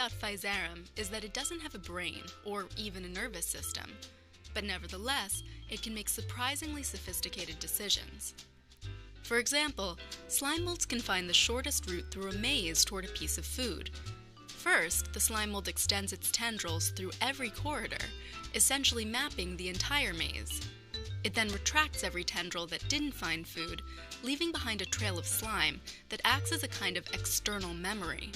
about Physarum is that it doesn't have a brain or even a nervous system, but nevertheless, it can make surprisingly sophisticated decisions. For example, slime molds can find the shortest route through a maze toward a piece of food. First, the slime mold extends its tendrils through every corridor, essentially mapping the entire maze. It then retracts every tendril that didn't find food, leaving behind a trail of slime that acts as a kind of external memory.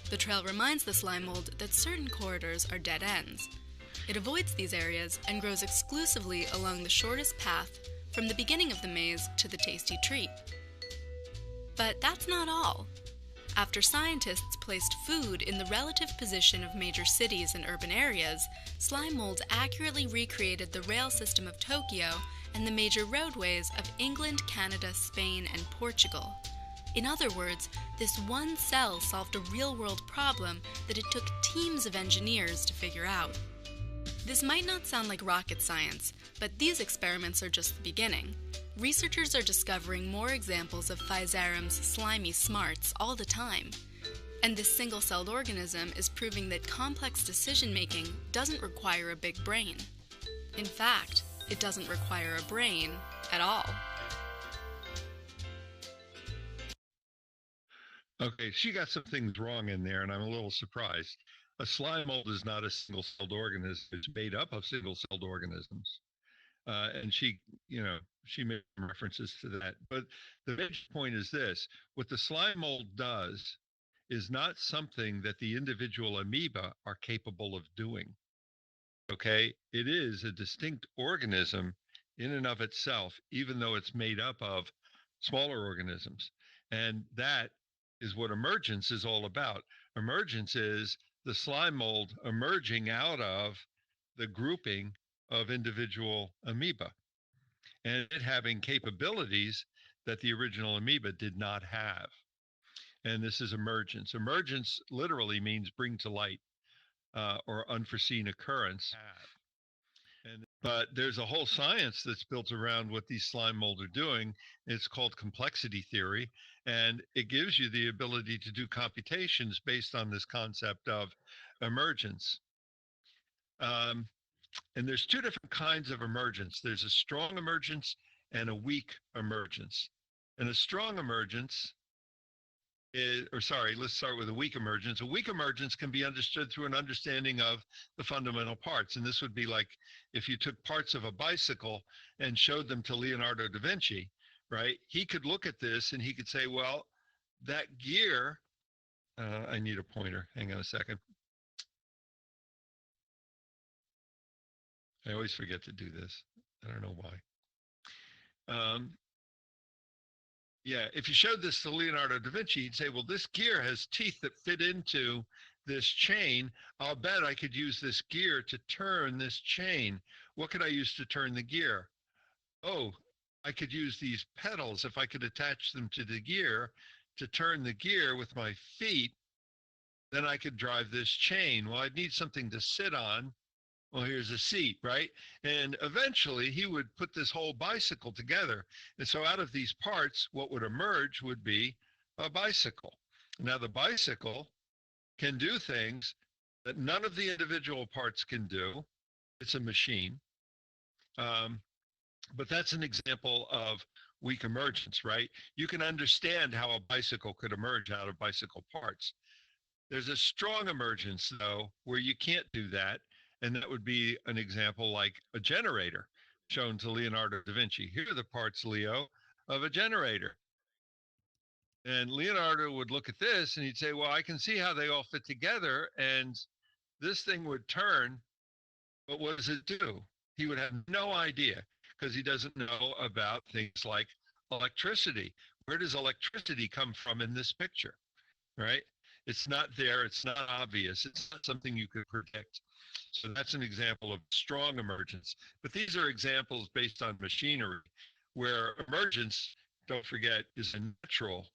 The trail reminds the slime mold that certain corridors are dead ends. It avoids these areas and grows exclusively along the shortest path from the beginning of the maze to the tasty treat. But that's not all. After scientists placed food in the relative position of major cities and urban areas, slime molds accurately recreated the rail system of Tokyo and the major roadways of England, Canada, Spain, and Portugal. In other words, this one cell solved a real-world problem that it took teams of engineers to figure out. This might not sound like rocket science, but these experiments are just the beginning. Researchers are discovering more examples of Physarum's slimy smarts all the time. And this single-celled organism is proving that complex decision-making doesn't require a big brain. In fact, it doesn't require a brain at all. Okay, she got some things wrong in there, and I'm a little surprised. A slime mold is not a single-celled organism. It's made up of single-celled organisms. And she made references to that. But the major point is this. What the slime mold does is not something that the individual amoeba are capable of doing. Okay? It is a distinct organism in and of itself, even though it's made up of smaller organisms. And that is what emergence is all about. Emergence is the slime mold emerging out of the grouping of individual amoeba and it having capabilities that the original amoeba did not have. And this is emergence. Emergence literally means bring to light or unforeseen occurrence. But there's a whole science that's built around what these slime mold are doing. It's called complexity theory, and it gives you the ability to do computations based on this concept of emergence. And there's two different kinds of emergence. There's a strong emergence and a weak emergence. And a strong emergence let's start with a weak emergence. A weak emergence can be understood through an understanding of the fundamental parts. And this would be like if you took parts of a bicycle and showed them to Leonardo da Vinci, right? He could look at this and he could say, well, that gear, I need a pointer. Hang on a second. I always forget to do this. I don't know why. Yeah, if you showed this to Leonardo da Vinci, he'd say, well, this gear has teeth that fit into this chain. I'll bet I could use this gear to turn this chain. What could I use to turn the gear? Oh, I could use these pedals if I could attach them to the gear to turn the gear with my feet. Then I could drive this chain. Well, I'd need something to sit on. Well, here's a seat, right? And eventually he would put this whole bicycle together. And so out of these parts, what would emerge would be a bicycle. Now the bicycle can do things that none of the individual parts can do. It's a machine. But that's an example of weak emergence, right? You can understand how a bicycle could emerge out of bicycle parts. There's a strong emergence, though, where you can't do that. And that would be an example like a generator shown to Leonardo da Vinci. Here are the parts, Leo, of a generator. And Leonardo would look at this and he'd say, well, I can see how they all fit together and this thing would turn, but what does it do? He would have no idea because he doesn't know about things like electricity. Where does electricity come from in this picture, right? It's not there. It's not obvious. It's not something you could predict. So that's an example of strong emergence. But these are examples based on machinery where emergence, don't forget, is a natural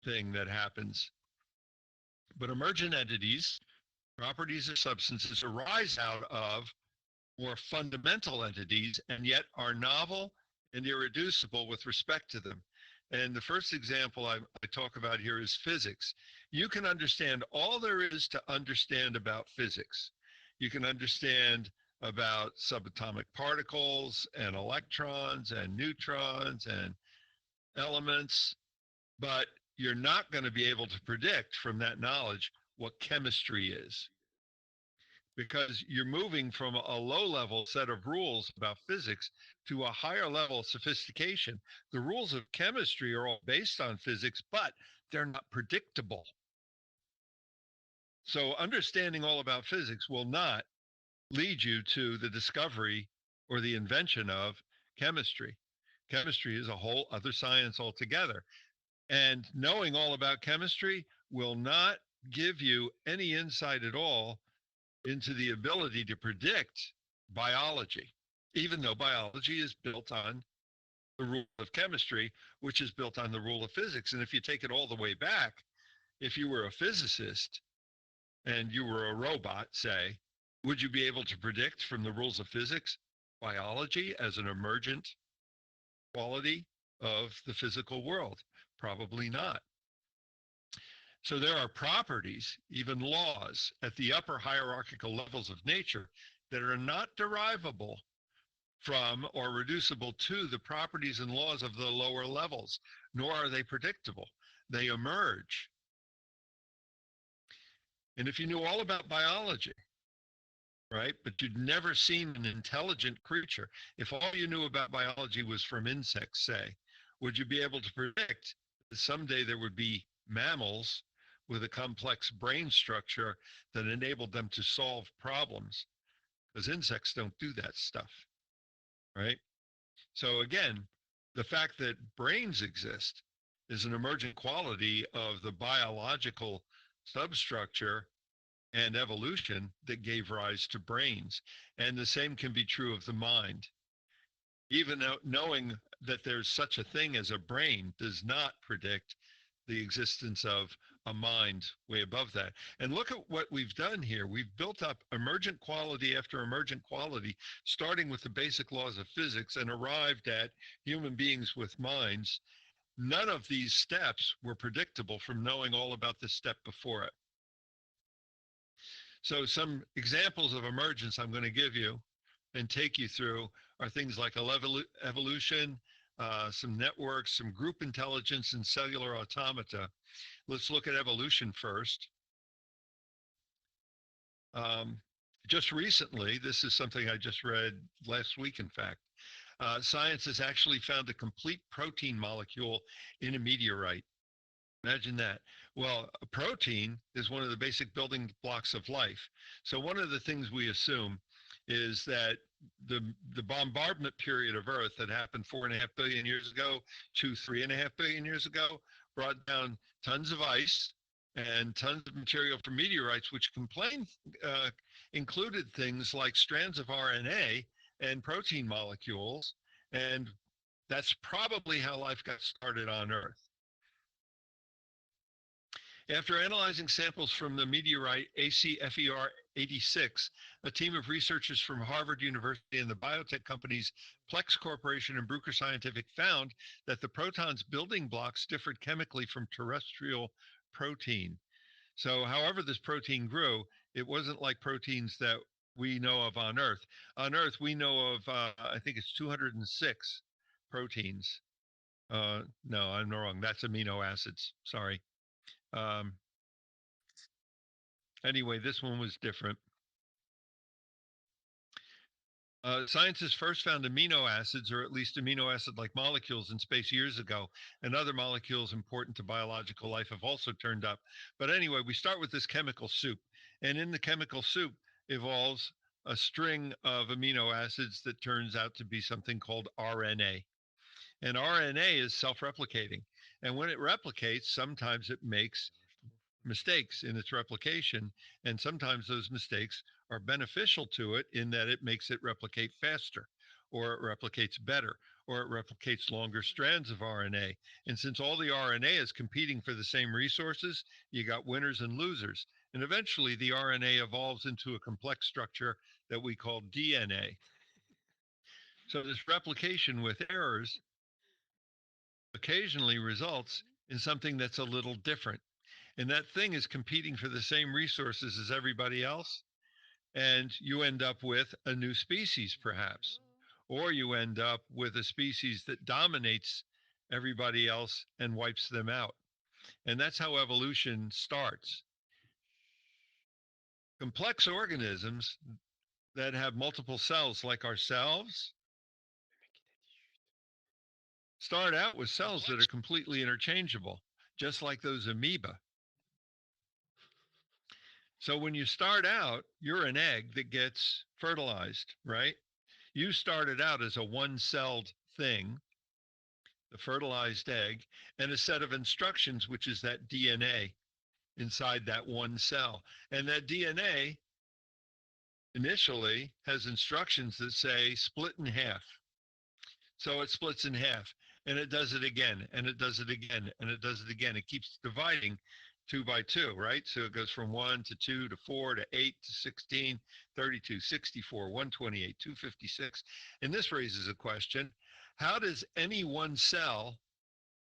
thing that happens. But emergent entities, properties or substances arise out of more fundamental entities and yet are novel and irreducible with respect to them. And the first example I talk about here is physics. You can understand all there is to understand about physics. You can understand about subatomic particles and electrons and neutrons and elements, but you're not going to be able to predict from that knowledge what chemistry is, because you're moving from a low level set of rules about physics to a higher level of sophistication. The rules of chemistry are all based on physics, but they're not predictable. So understanding all about physics will not lead you to the discovery or the invention of chemistry. Chemistry is a whole other science altogether. And knowing all about chemistry will not give you any insight at all into the ability to predict biology, even though biology is built on the rule of chemistry, which is built on the rule of physics. And if you take it all the way back, if you were a physicist and you were a robot, say, would you be able to predict from the rules of physics biology as an emergent quality of the physical world? Probably not. So there are properties, even laws, at the upper hierarchical levels of nature that are not derivable from or reducible to the properties and laws of the lower levels, nor are they predictable. They emerge. And if you knew all about biology, right, but you'd never seen an intelligent creature, if all you knew about biology was from insects, say, would you be able to predict that someday there would be mammals with a complex brain structure that enabled them to solve problems? Because insects don't do that stuff, right? So again, the fact that brains exist is an emergent quality of the biological substructure and evolution that gave rise to brains. And the same can be true of the mind. Even knowing that there's such a thing as a brain does not predict the existence of a mind way above that. And look at what we've done here. We've built up emergent quality after emergent quality, starting with the basic laws of physics and arrived at human beings with minds. None of these steps were predictable from knowing all about the step before it. So some examples of emergence I'm going to give you and take you through are things like evolution, some networks, some group intelligence, and cellular automata. Let's look at evolution first. Um, just recently, this is something I just read last week, in fact, science has actually found a complete protein molecule in a meteorite. Imagine that. Well, a protein is one of the basic building blocks of life. So one of the things we assume is that the bombardment period of Earth that happened 4.5 billion years ago to 3.5 billion years ago brought down tons of ice and tons of material from meteorites, which included things like strands of RNA and protein molecules. And that's probably how life got started on Earth. After analyzing samples from the meteorite ACFER 86, a team of researchers from Harvard University and the biotech companies Plex Corporation and Bruker Scientific found that the proton's building blocks differed chemically from terrestrial protein. So however this protein grew, it wasn't like proteins that we know of on Earth. On Earth, we know of, I think it's 206 proteins. No, I'm wrong. That's amino acids. Sorry. Um, anyway, this one was different. Scientists first found amino acids, or at least amino acid-like molecules in space years ago, and other molecules important to biological life have also turned up. But anyway, we start with this chemical soup, and in the chemical soup evolves a string of amino acids that turns out to be something called RNA. And RNA is self-replicating, and when it replicates, sometimes it makes mistakes in its replication, and sometimes those mistakes are beneficial to it in that it makes it replicate faster, or it replicates better, or it replicates longer strands of RNA. And since all the RNA is competing for the same resources, you got winners and losers. And eventually the RNA evolves into a complex structure that we call DNA. So this replication with errors occasionally results in something that's a little different. And that thing is competing for the same resources as everybody else. And you end up with a new species, perhaps. Or you end up with a species that dominates everybody else and wipes them out. And that's how evolution starts. Complex organisms that have multiple cells, like ourselves, start out with cells that are completely interchangeable, just like those amoeba. So when you start out, you're an egg that gets fertilized, right? You started out as a one-celled thing, the fertilized egg, and a set of instructions, which is that DNA inside that one cell. And that DNA initially has instructions that say split in half. So it splits in half, and it does it again, and it does it again, and it does it again. It keeps dividing 2 by 2, right? So it goes from 1 to 2 to 4 to 8 to 16, 32, 64, 128, 256. And this raises a question. How does any one cell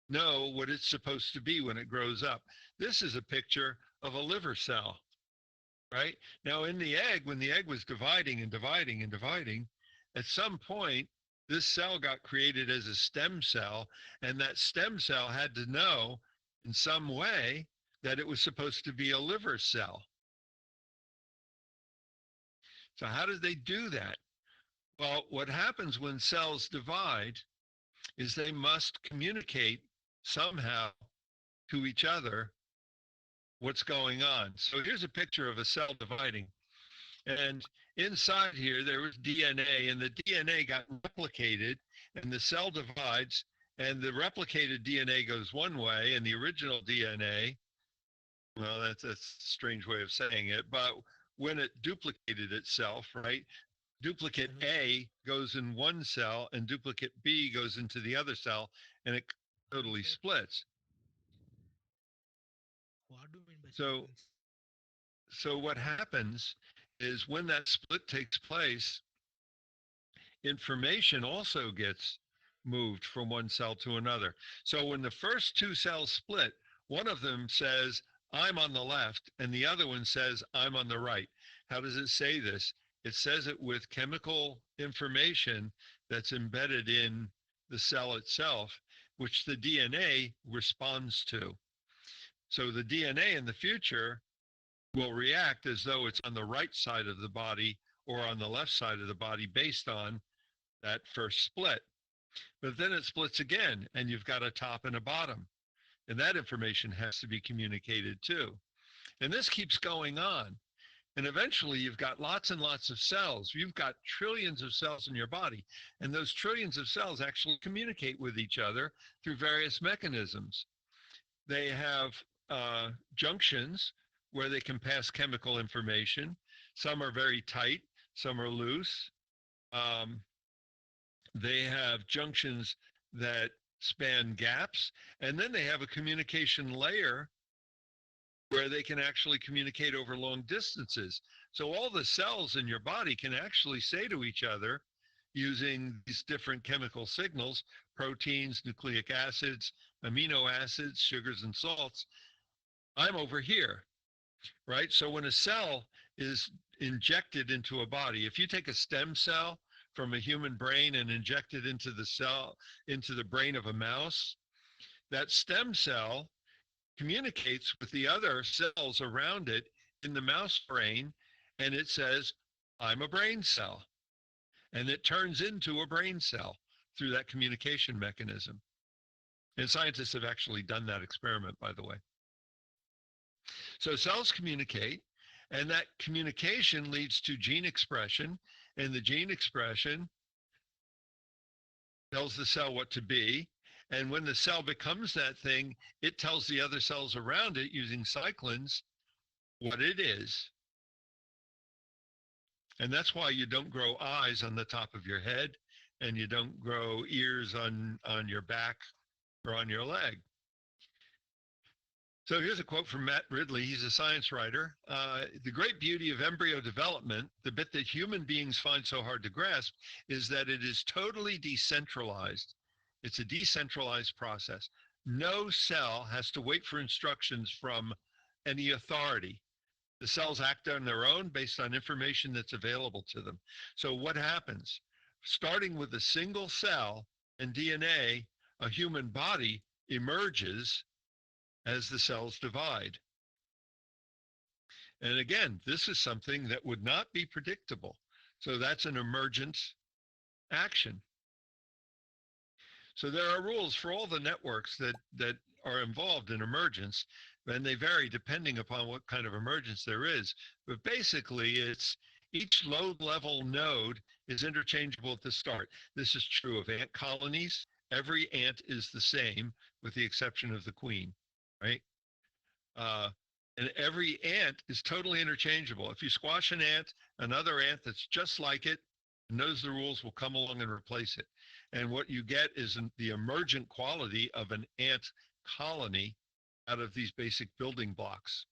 know what it's supposed to be when it grows up? This is a picture of a liver cell, right? Now in the egg, when the egg was dividing and dividing and dividing, at some point, this cell got created as a stem cell, and that stem cell had to know in some way that it was supposed to be a liver cell. So how did they do that? Well, what happens when cells divide is they must communicate somehow to each other what's going on. So here's a picture of a cell dividing. And inside here, there was DNA, and the DNA got replicated, and the cell divides, and the replicated DNA goes one way, and the original DNA, well, that's a strange way of saying it, but when it duplicated itself, right, duplicate A goes in one cell, and duplicate B goes into the other cell, and it totally splits. What do you mean by So, sequence? so what happens is when that split takes place, information also gets moved from one cell to another. So when the first two cells split, one of them says, I'm on the left, and the other one says, I'm on the right. How does it say this? It says it with chemical information that's embedded in the cell itself, which the DNA responds to. So the DNA in the future will react as though it's on the right side of the body or on the left side of the body based on that first split. But then it splits again, and you've got a top and a bottom. And that information has to be communicated too. And this keeps going on. And eventually you've got lots and lots of cells. You've got trillions of cells in your body. And those trillions of cells actually communicate with each other through various mechanisms. They have junctions where they can pass chemical information. Some are very tight, some are loose. They have junctions that span gaps, and then they have a communication layer where they can actually communicate over long distances. So all the cells in your body can actually say to each other using these different chemical signals, proteins, nucleic acids, amino acids, sugars, and salts, I'm over here, right? So when a cell is injected into a body, if you take a stem cell from a human brain and inject it into the cell, into the brain of a mouse, that stem cell communicates with the other cells around it in the mouse brain, and it says, I'm a brain cell. And it turns into a brain cell through that communication mechanism. And scientists have actually done that experiment, by the way. So cells communicate, and that communication leads to gene expression, and the gene expression tells the cell what to be. And when the cell becomes that thing, it tells the other cells around it using cyclins what it is. And that's why you don't grow eyes on the top of your head, and you don't grow ears on your back or on your leg. So here's a quote from Matt Ridley. He's a science writer. The great beauty of embryo development, the bit that human beings find so hard to grasp, is that it is totally decentralized. It's a decentralized process. No cell has to wait for instructions from any authority. The cells act on their own based on information that's available to them. So what happens? Starting with a single cell and DNA, a human body emerges as the cells divide. And again, this is something that would not be predictable. So that's an emergent action. So there are rules for all the networks that are involved in emergence, and they vary depending upon what kind of emergence there is. But basically, it's each low-level node is interchangeable at the start. This is true of ant colonies. Every ant is the same, with the exception of the queen, right? Uh, and every ant is totally interchangeable. If you squash an ant, another ant that's just like it, knows the rules, will come along and replace it. And what you get is the emergent quality of an ant colony out of these basic building blocks.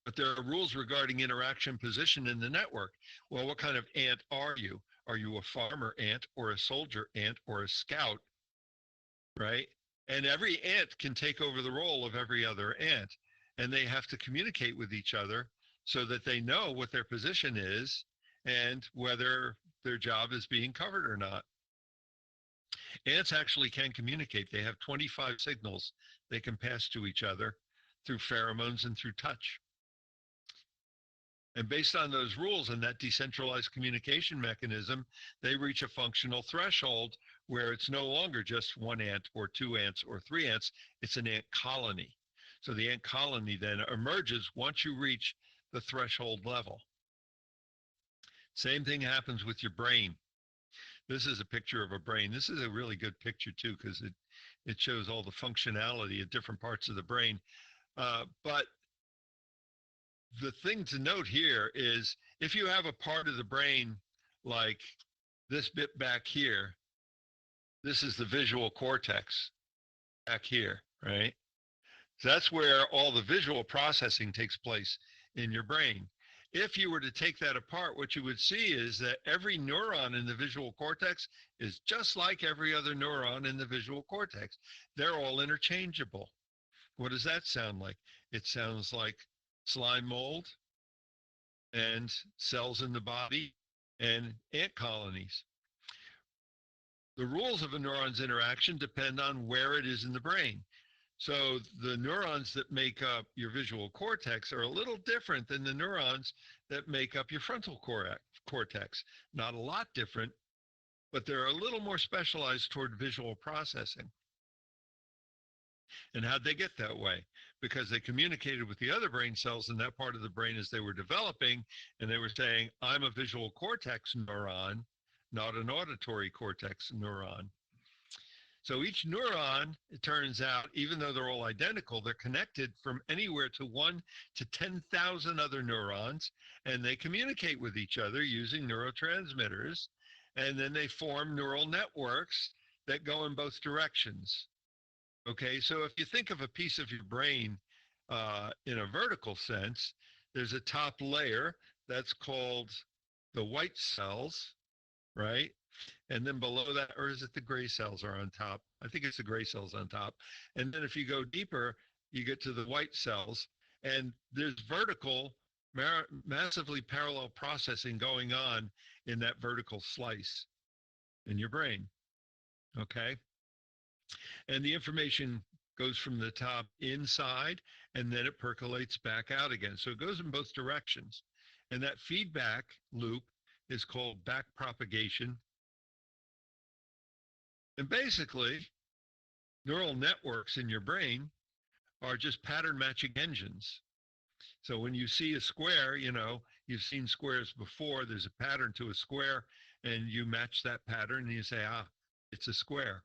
But there are rules regarding interaction position in the network. Well, what kind of ant are you? Are you a farmer ant or a soldier ant or a scout, right? And every ant can take over the role of every other ant, and they have to communicate with each other so that they know what their position is and whether their job is being covered or not. Ants actually can communicate. They have 25 signals they can pass to each other through pheromones and through touch. And based on those rules and that decentralized communication mechanism, they reach a functional threshold where it's no longer just one ant or two ants or three ants, it's an ant colony. So the ant colony then emerges once you reach the threshold level. Same thing happens with your brain. This is a picture of a brain. This is a really good picture too, because it shows all the functionality at different parts of the brain. But the thing to note here is if you have a part of the brain like this bit back here, this is the visual cortex back here, right? So that's where all the visual processing takes place in your brain. If you were to take that apart, what you would see is that every neuron in the visual cortex is just like every other neuron in the visual cortex. They're all interchangeable. What does that sound like? It sounds like slime mold and cells in the body and ant colonies. The rules of a neuron's interaction depend on where it is in the brain. So the neurons that make up your visual cortex are a little different than the neurons that make up your frontal cortex. Not a lot different, but they're a little more specialized toward visual processing. And how'd they get that way? Because they communicated with the other brain cells in that part of the brain as they were developing, and they were saying, I'm a visual cortex neuron, not an auditory cortex neuron. So each neuron, it turns out, even though they're all identical, they're connected from anywhere to 1 to 10,000 other neurons, and they communicate with each other using neurotransmitters, and then they form neural networks that go in both directions. Okay, so if you think of a piece of your brain in a vertical sense, there's a top layer that's called the white cells, right? And then below that, or is it the gray cells are on top? I think it's the gray cells on top. And then if you go deeper, you get to the white cells. And there's vertical, massively parallel processing going on in that vertical slice in your brain. Okay? And the information goes from the top inside, and then it percolates back out again. So it goes in both directions. And that feedback loop is called backpropagation. And basically, neural networks in your brain are just pattern matching engines. So when you see a square, you know, you've seen squares before, there's a pattern to a square, and you match that pattern and you say, it's a square.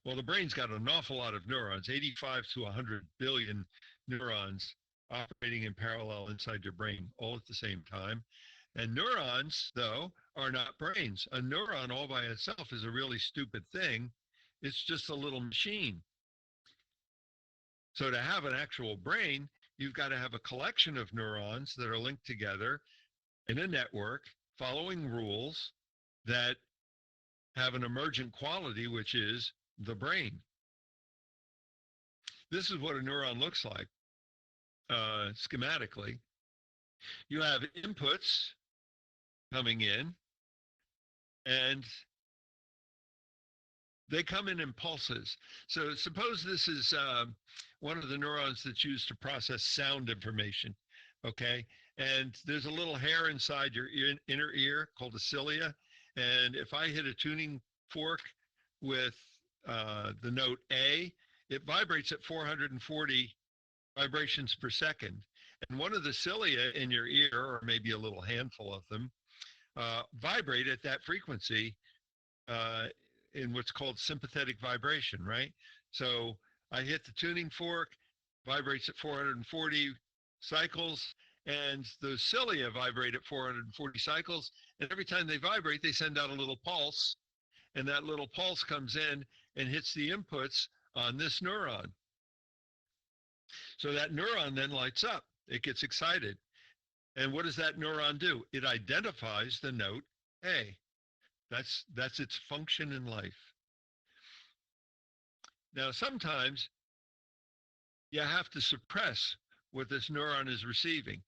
Well, the brain's got an awful lot of neurons, 85 to 100 billion neurons operating in parallel inside your brain all at the same time. And neurons, though, are not brains. A neuron all by itself is a really stupid thing. It's just a little machine. So to have an actual brain, you've got to have a collection of neurons that are linked together in a network following rules that have an emergent quality, which is the brain. This is what a neuron looks like schematically. You have inputs coming in, and they come in pulses. So suppose this is one of the neurons that's used to process sound information. Okay. And there's a little hair inside your inner ear called the cilia. And if I hit a tuning fork with the note A, it vibrates at 440 vibrations per second. And one of the cilia in your ear, or maybe a little handful of them, vibrate at that frequency uh, in what's called sympathetic vibration, right? So I hit the tuning fork, vibrates at 440 cycles, and the cilia vibrate at 440 cycles. And every time they vibrate, they send out a little pulse, and that little pulse comes in and hits the inputs on this neuron. So that neuron then lights up. It gets excited. And what does that neuron do? It identifies the note A. That's its function in life. Now, sometimes you have to suppress what this neuron is receiving.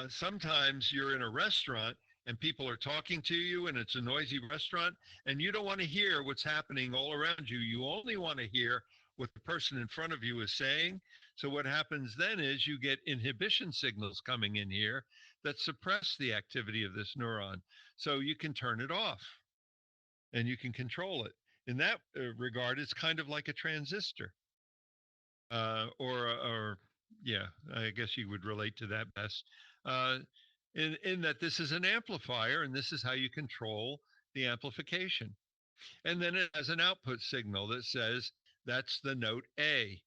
Sometimes you're in a restaurant and people are talking to you and it's a noisy restaurant and you don't want to hear what's happening all around you. You only want to hear what the person in front of you is saying. So what happens then is you get inhibition signals coming in here that suppress the activity of this neuron. So you can turn it off and you can control it. In that regard, it's kind of like a transistor, or yeah, I guess you would relate to that best. Uh, in that this is an amplifier, and this is how you control the amplification. And then it has an output signal that says that's the note A.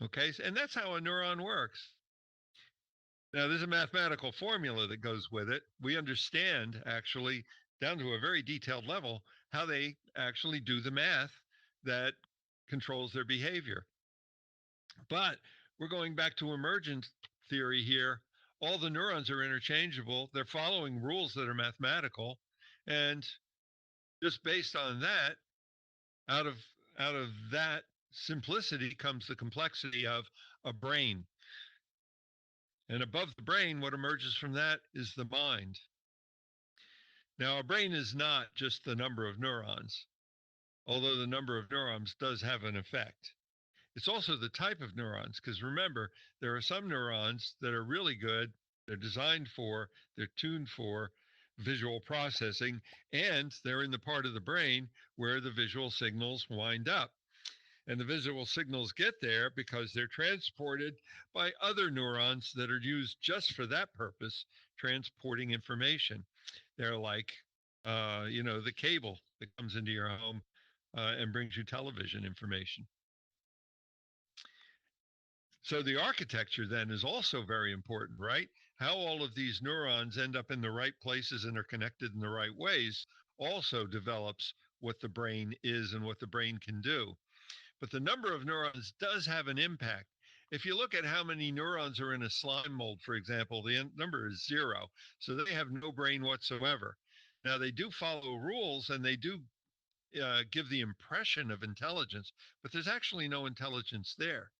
Okay, and that's how a neuron works. Now, there's a mathematical formula that goes with it. We understand, actually, down to a very detailed level, how they actually do the math that controls their behavior. But we're going back to emergent theory here. All the neurons are interchangeable. They're following rules that are mathematical. And just based on that, out of that simplicity comes the complexity of a brain. And above the brain, what emerges from that is the mind. Now, a brain is not just the number of neurons, although the number of neurons does have an effect. It's also the type of neurons, because remember, there are some neurons that are really good. They're designed for, they're tuned for visual processing, and they're in the part of the brain where the visual signals wind up. And the visual signals get there because they're transported by other neurons that are used just for that purpose, transporting information. They're like, the cable that comes into your home and brings you television information. So the architecture then is also very important, right? How all of these neurons end up in the right places and are connected in the right ways also develops what the brain is and what the brain can do. But the number of neurons does have an impact. If you look at how many neurons are in a slime mold, for example, the number is 0. So they have no brain whatsoever. Now, they do follow rules and they do give the impression of intelligence, but there's actually no intelligence there.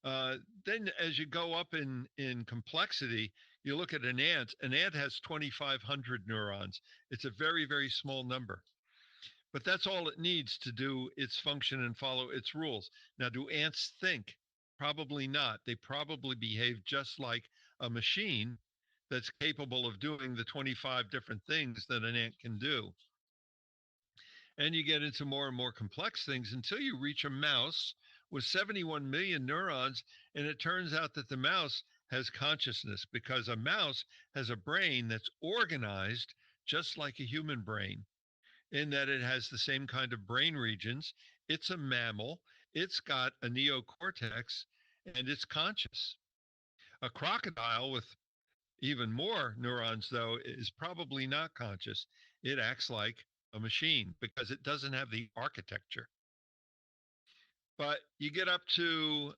Then as you go up in complexity, you look at an ant. An ant has 2,500 neurons. It's a very, very small number. But that's all it needs to do its function and follow its rules. Now, do ants think? Probably not. They probably behave just like a machine that's capable of doing the 25 different things that an ant can do. And you get into more and more complex things until you reach a mouse with 71 million neurons. And it turns out that the mouse has consciousness because a mouse has a brain that's organized just like a human brain, in that it has the same kind of brain regions. It's a mammal. It's got a neocortex and it's conscious. A crocodile with even more neurons, though, is probably not conscious. It acts like a machine because it doesn't have the architecture. But you get up to,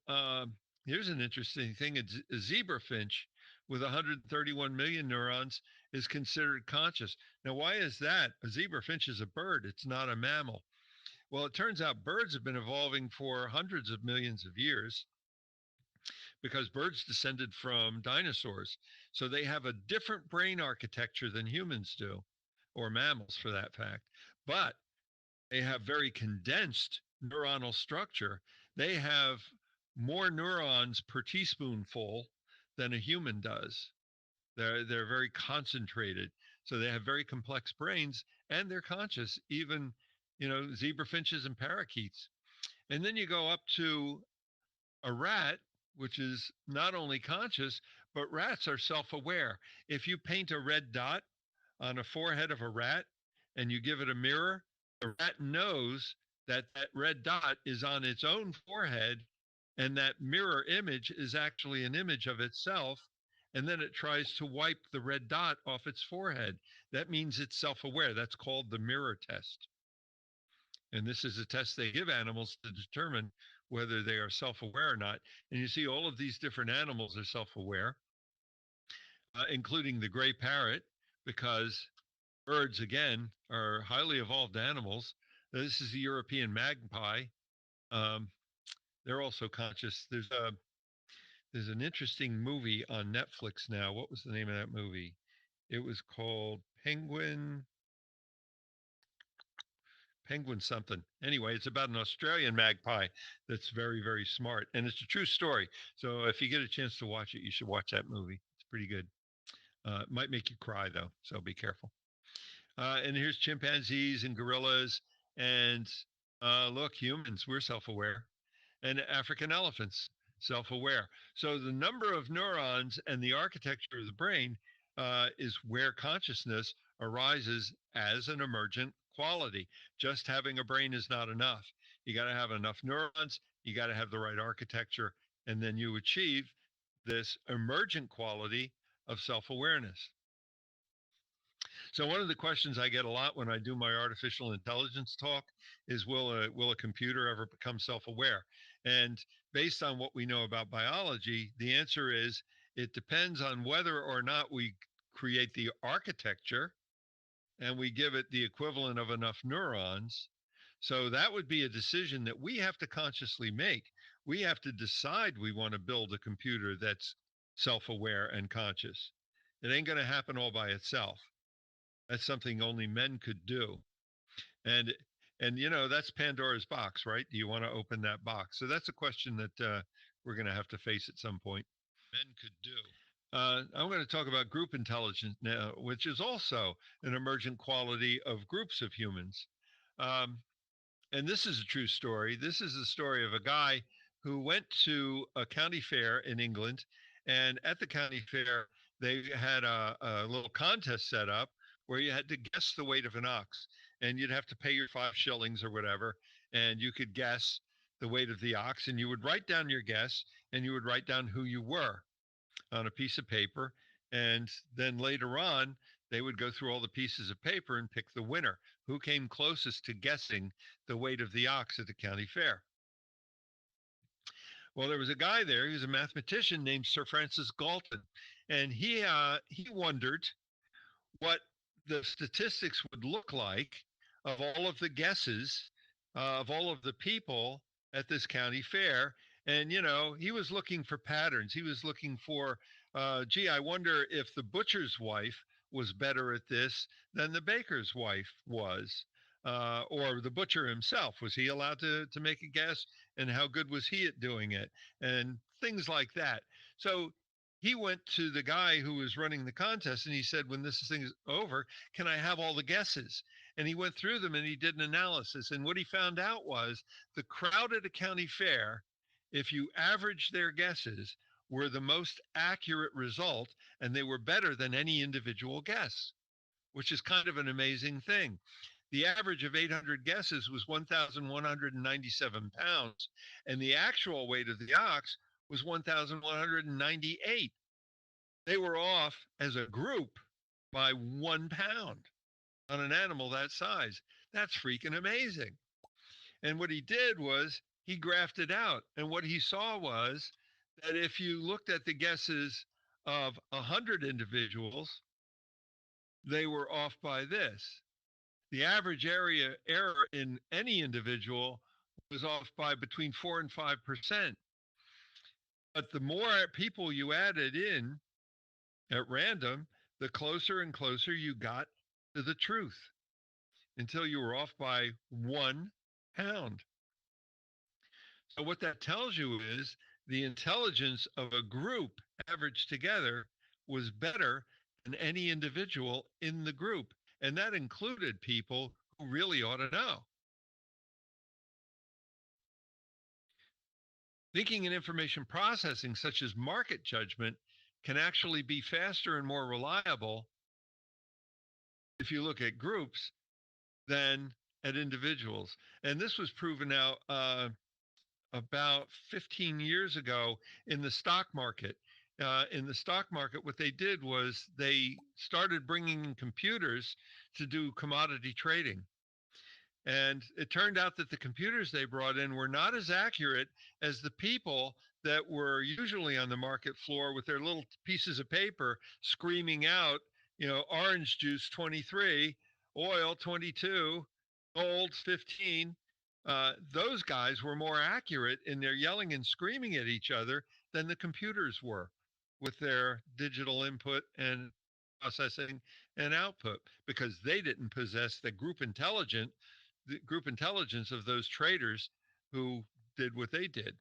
here's an interesting thing, a zebra finch with 131 million neurons is considered conscious. Now, why is that? A zebrafinch is a bird, it's not a mammal. Well, it turns out birds have been evolving for hundreds of millions of years because birds descended from dinosaurs. So they have a different brain architecture than humans do, or mammals for that fact. But they have very condensed neuronal structure. They have more neurons per teaspoonful than a human does. They're very concentrated. So they have very complex brains and they're conscious, even, zebra finches and parakeets. And then you go up to a rat, which is not only conscious, but rats are self aware. If you paint a red dot on a forehead of a rat and you give it a mirror, the rat knows that that red dot is on its own forehead and that mirror image is actually an image of itself. And then it tries to wipe the red dot off its forehead. That means it's self aware. That's called the mirror test. And this is a test they give animals to determine whether they are self aware or not. And you see, all of these different animals are self aware, including the gray parrot, because birds, again, are highly evolved animals. This is the European magpie. Um, they're also conscious. There's an interesting movie on Netflix now. What was the name of that movie? It was called Penguin something. Anyway, it's about an Australian magpie that's very, very smart. And it's a true story. So if you get a chance to watch it, you should watch that movie. It's pretty good. It might make you cry, though. So be careful. And here's chimpanzees and gorillas. And look, humans, we're self aware. And African elephants, self aware. So the number of neurons and the architecture of the brain is where consciousness arises as an emergent quality. Just having a brain is not enough. You got to have enough neurons, you got to have the right architecture, and then you achieve this emergent quality of self awareness. So one of the questions I get a lot when I do my artificial intelligence talk is, will a computer ever become self-aware? And based on what we know about biology, the answer is it depends on whether or not we create the architecture and we give it the equivalent of enough neurons. So that would be a decision that we have to consciously make. We have to decide we want to build a computer that's self-aware and conscious. It ain't going to happen all by itself. That's something only men could do. And that's Pandora's box, right? Do you want to open that box? So that's a question that we're going to have to face at some point. Men could do. I'm going to talk about group intelligence now, which is also an emergent quality of groups of humans. Um, and this is a true story. This is the story of a guy who went to a county fair in England. And at the county fair, they had a little contest set up where you had to guess the weight of an ox. And you'd have to pay your 5 shillings or whatever. And you could guess the weight of the ox. And you would write down your guess and you would write down who you were on a piece of paper. And then later on, they would go through all the pieces of paper and pick the winner, who came closest to guessing the weight of the ox at the county fair. Well, there was a guy there, he was a mathematician named Sir Francis Galton, and he wondered what the statistics would look like of all of the guesses of all of the people at this county fair. And, he was looking for patterns. He was looking for, gee, I wonder if the butcher's wife was better at this than the baker's wife was, or the butcher himself. Was he allowed to make a guess? And how good was he at doing it? And things like that. So he went to the guy who was running the contest and he said, when this thing is over, can I have all the guesses? And he went through them and he did an analysis. And what he found out was the crowd at a county fair, if you average their guesses, were the most accurate result, and they were better than any individual guess, which is kind of an amazing thing. The average of 800 guesses was 1,197 pounds, and the actual weight of the ox was 1,198. They were off as a group by 1 pound on an animal that size. That's freaking amazing. And what he did was he graphed it out. And what he saw was that if you looked at the guesses of 100 individuals, they were off by this. The average area error in any individual was off by between 4 and 5%. But the more people you added in at random, the closer and closer you got to the truth until you were off by 1 pound. So, what that tells you is the intelligence of a group averaged together was better than any individual in the group. And that included people who really ought to know. Thinking and information processing, such as market judgment, can actually be faster and more reliable if you look at groups than at individuals. And this was proven out about 15 years ago in the stock market. In the stock market, what they did was they started bringing in computers to do commodity trading. And it turned out that the computers they brought in were not as accurate as the people that were usually on the market floor with their little pieces of paper screaming out, orange juice 23, oil 22, gold 15. Those guys were more accurate in their yelling and screaming at each other than the computers were with their digital input and processing and output, because they didn't possess the group intelligence of those traders who did what they did.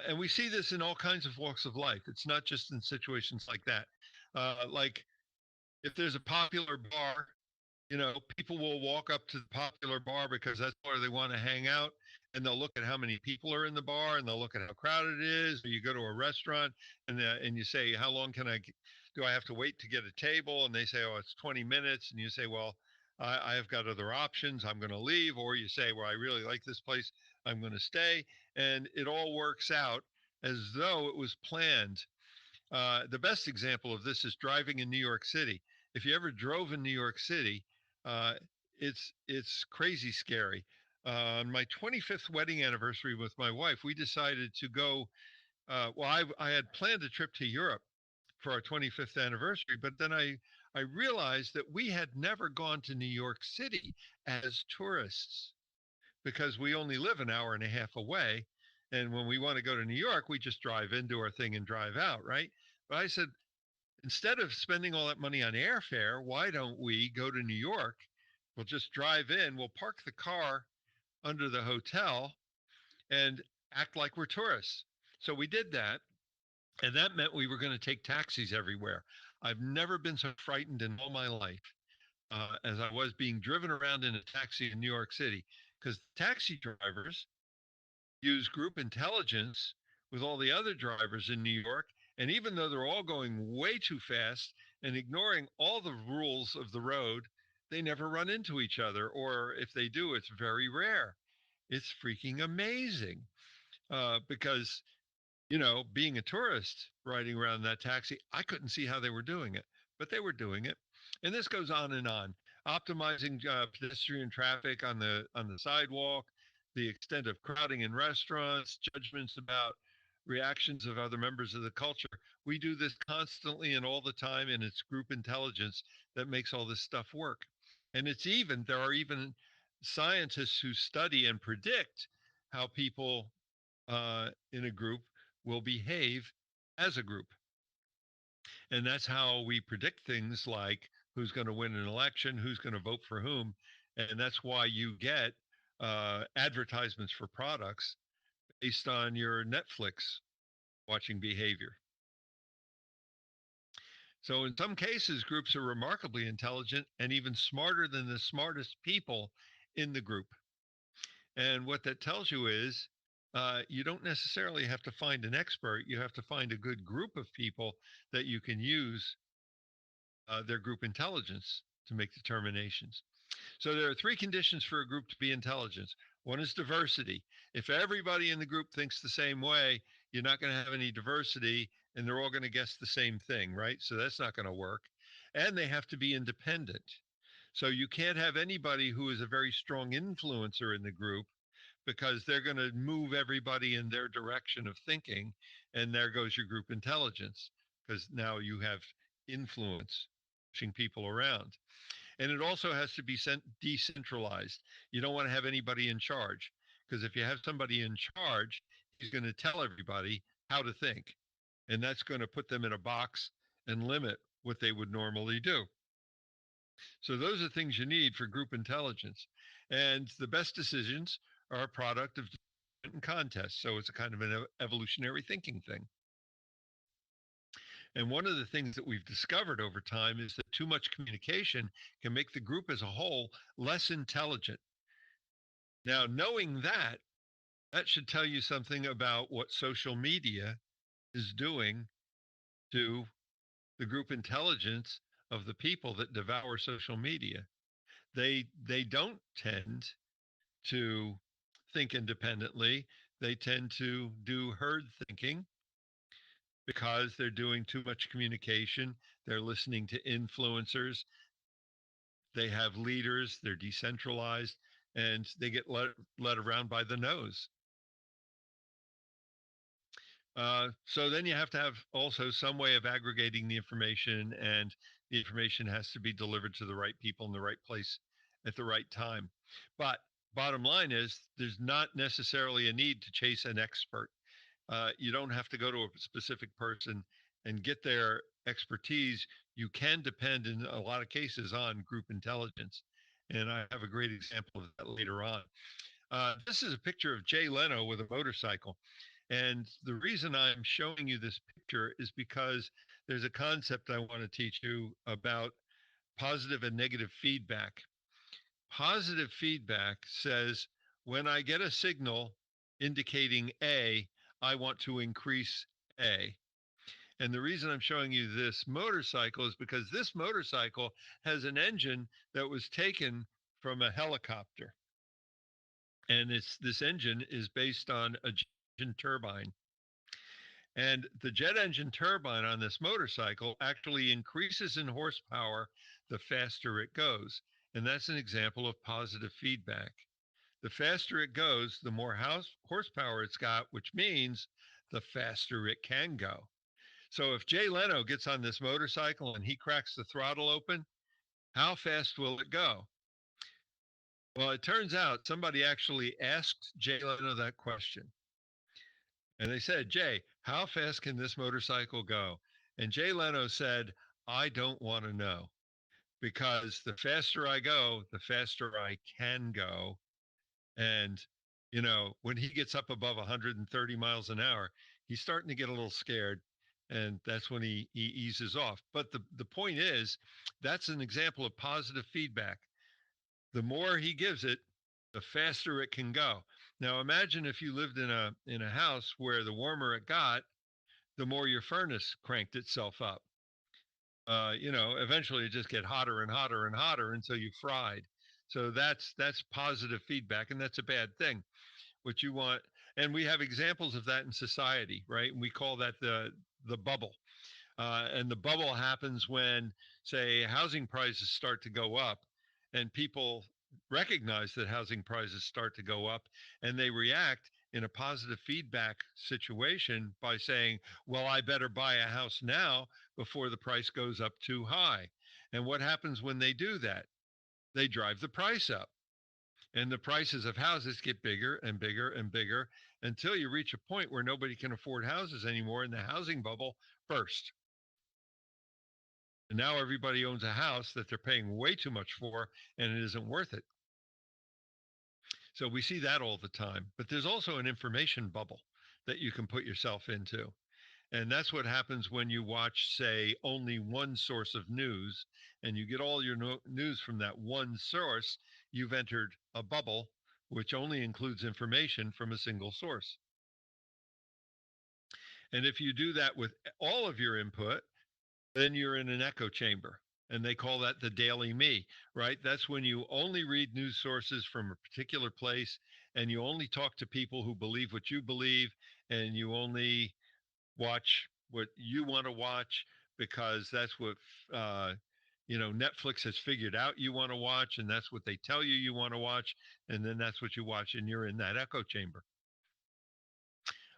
And we see this in all kinds of walks of life. It's not just in situations like that. Like if there's a popular bar, people will walk up to the popular bar because that's where they want to hang out. And they'll look at how many people are in the bar, and they'll look at how crowded it is. Or you go to a restaurant and you say, how long do I have to wait to get a table? And they say, oh, it's 20 minutes. And you say, well, I have got other options. I'm going to leave. Or you say, well, I really like this place. I'm going to stay. And it all works out as though it was planned. The best example of this is driving in New York City. If you ever drove in New York City, uh, it's crazy scary. On my 25th wedding anniversary with my wife, we decided to go. I had planned a trip to Europe for our 25th anniversary, but then I realized that we had never gone to New York City as tourists because we only live an hour and a half away. And when we want to go to New York, we just drive in, do our thing, and drive out, right? But I said, instead of spending all that money on airfare, why don't we go to New York? We'll just drive in, we'll park the car under the hotel and act like we're tourists. So we did that. And that meant we were going to take taxis everywhere. I've never been so frightened in all my life as I was being driven around in a taxi in New York City, because taxi drivers use group intelligence with all the other drivers in New York. And even though they're all going way too fast and ignoring all the rules of the road, they never run into each other. Or if they do, it's very rare. It's freaking amazing because, being a tourist riding around that taxi, I couldn't see how they were doing it, but they were doing it. And this goes on and on. Optimizing pedestrian traffic on the sidewalk, the extent of crowding in restaurants, judgments about reactions of other members of the culture. We do this constantly and all the time, and it's group intelligence that makes all this stuff work. And there are even scientists who study and predict how people in a group will behave as a group. And that's how we predict things like who's going to win an election, who's going to vote for whom. And that's why you get advertisements for products based on your Netflix watching behavior. So, in some cases, groups are remarkably intelligent and even smarter than the smartest people in the group. And what that tells you is you don't necessarily have to find an expert. You have to find a good group of people that you can use their group intelligence to make determinations. So there are three conditions for a group to be intelligent. One is diversity. If everybody in the group thinks the same way, you're not going to have any diversity and they're all going to guess the same thing, right? So that's not going to work. And they have to be independent. So you can't have anybody who is a very strong influencer in the group, because they're going to move everybody in their direction of thinking. And there goes your group intelligence, because now you have influence pushing people around. And it also has to be decentralized. You don't want to have anybody in charge, because if you have somebody in charge, he's going to tell everybody how to think. And that's going to put them in a box and limit what they would normally do. So those are things you need for group intelligence. And the best decisions are a product of and contests. So it's a kind of an evolutionary thinking thing. And one of the things that we've discovered over time is that too much communication can make the group as a whole less intelligent. Now, knowing that, that should tell you something about what social media is doing to the group intelligence of the people that devour social media. They don't tend to think independently. They tend to do herd thinking because they're doing too much communication. They're listening to influencers. They have leaders. They're decentralized, and they get led around by the nose. So then you have to have also some way of aggregating the information, and the information has to be delivered to the right people in the right place at the right time. But bottom line is, there's not necessarily a need to chase an expert. You don't have to go to a specific person and get their expertise. You can depend in a lot of cases on group intelligence. And I have a great example of that later on. This is a picture of Jay Leno with a motorcycle. And the reason I'm showing you this picture is because there's a concept I want to teach you about positive and negative feedback. Positive feedback says, when I get a signal indicating A, I want to increase A. And the reason I'm showing you this motorcycle is because this motorcycle has an engine that was taken from a helicopter. And this engine is based on a jet engine turbine. And the jet engine turbine on this motorcycle actually increases in horsepower the faster it goes. And that's an example of positive feedback. The faster it goes, the more horsepower it's got, which means the faster it can go. So if Jay Leno gets on this motorcycle and he cracks the throttle open, how fast will it go? Well, it turns out somebody actually asked Jay Leno that question. And they said, Jay, how fast can this motorcycle go? And Jay Leno said, I don't want to know, because the faster I go, the faster I can go. And, when he gets up above 130 miles an hour, he's starting to get a little scared. And that's when he eases off. But the point is, that's an example of positive feedback. The more he gives it, the faster it can go. Now imagine if you lived in a house where the warmer it got, the more your furnace cranked itself up. Eventually it just get hotter and hotter and hotter until you fried. So that's positive feedback, and that's a bad thing. What you want, and we have examples of that in society, right? And we call that the bubble. And the bubble happens when, say, housing prices start to go up, and people recognize that housing prices start to go up, and they react in a positive feedback situation by saying, well, I better buy a house now before the price goes up too high. And what happens when they do that? They drive the price up. And the prices of houses get bigger and bigger and bigger until you reach a point where nobody can afford houses anymore, and the housing bubble bursts. And now everybody owns a house that they're paying way too much for, and it isn't worth it. So we see that all the time. But there's also an information bubble that you can put yourself into. And that's what happens when you watch, say, only one source of news, and you get all your news from that one source. You've entered a bubble which only includes information from a single source. And if you do that with all of your input, then you're in an echo chamber. And they call that the daily me, right? That's when you only read news sources from a particular place, and you only talk to people who believe what you believe, and you only watch what you want to watch, because that's what Netflix has figured out you want to watch, and that's what they tell you want to watch, and then that's what you watch, and you're in that echo chamber.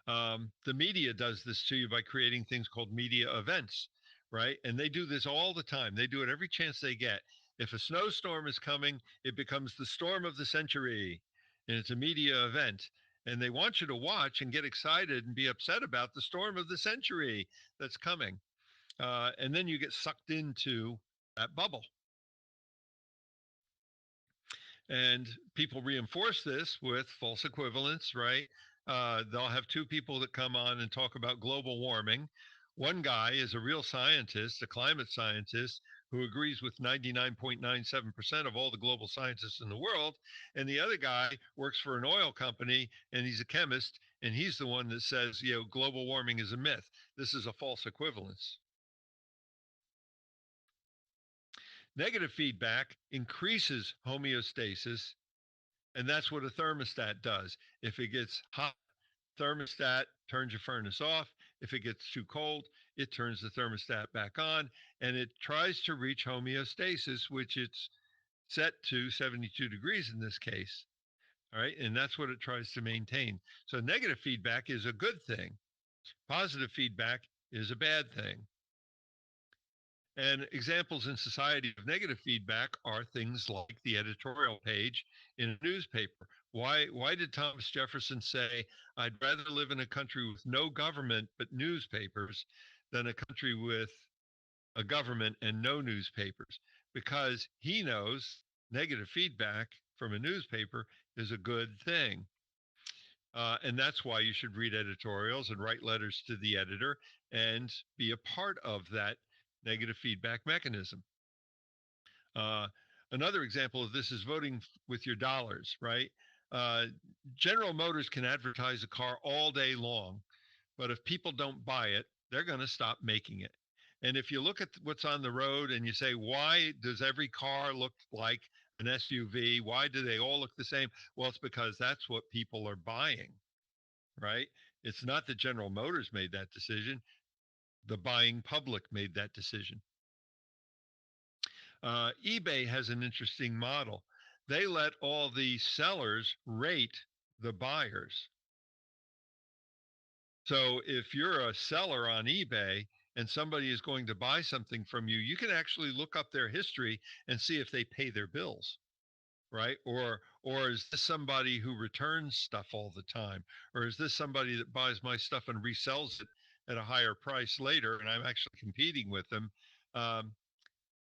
The media does this to you by creating things called media events, right? And they do this all the time. They do it every chance they get. If a snowstorm is coming, it becomes the storm of the century, and it's a media event. And they want you to watch and get excited and be upset about the storm of the century that's coming. And then you get sucked into that bubble. And people reinforce this with false equivalence, right? They'll have two people that come on and talk about global warming. One guy is a real scientist, a climate scientist, who agrees with 99.97% of all the global scientists in the world. And the other guy works for an oil company and he's a chemist. And he's the one that says, global warming is a myth. This is a false equivalence. Negative feedback increases homeostasis, and that's what a thermostat does. If it gets hot, thermostat turns your furnace off. If it gets too cold, it turns the thermostat back on, and it tries to reach homeostasis, which it's set to 72 degrees in this case. All right, and that's what it tries to maintain. So negative feedback is a good thing. Positive feedback is a bad thing. And examples in society of negative feedback are things like the editorial page in a newspaper. Why did Thomas Jefferson say, I'd rather live in a country with no government but newspapers than a country with a government and no newspapers? Because he knows negative feedback from a newspaper is a good thing. And that's why you should read editorials and write letters to the editor and be a part of that negative feedback mechanism. Another example of this is voting with your dollars, right? Uh, General Motors can advertise a car all day long, but if people don't buy it, they're going to stop making it. And if you look at what's on the road and you say, why does every car look like an SUV? Why do they all look the same? Well, it's because that's what people are buying, right? It's not that General Motors made that decision. The buying public made that decision. eBay has an interesting model. They let all the sellers rate the buyers. So if you're a seller on eBay and somebody is going to buy something from you, you can actually look up their history and see if they pay their bills, right? Or is this somebody who returns stuff all the time? Or is this somebody that buys my stuff and resells it at a higher price later and I'm actually competing with them? Um,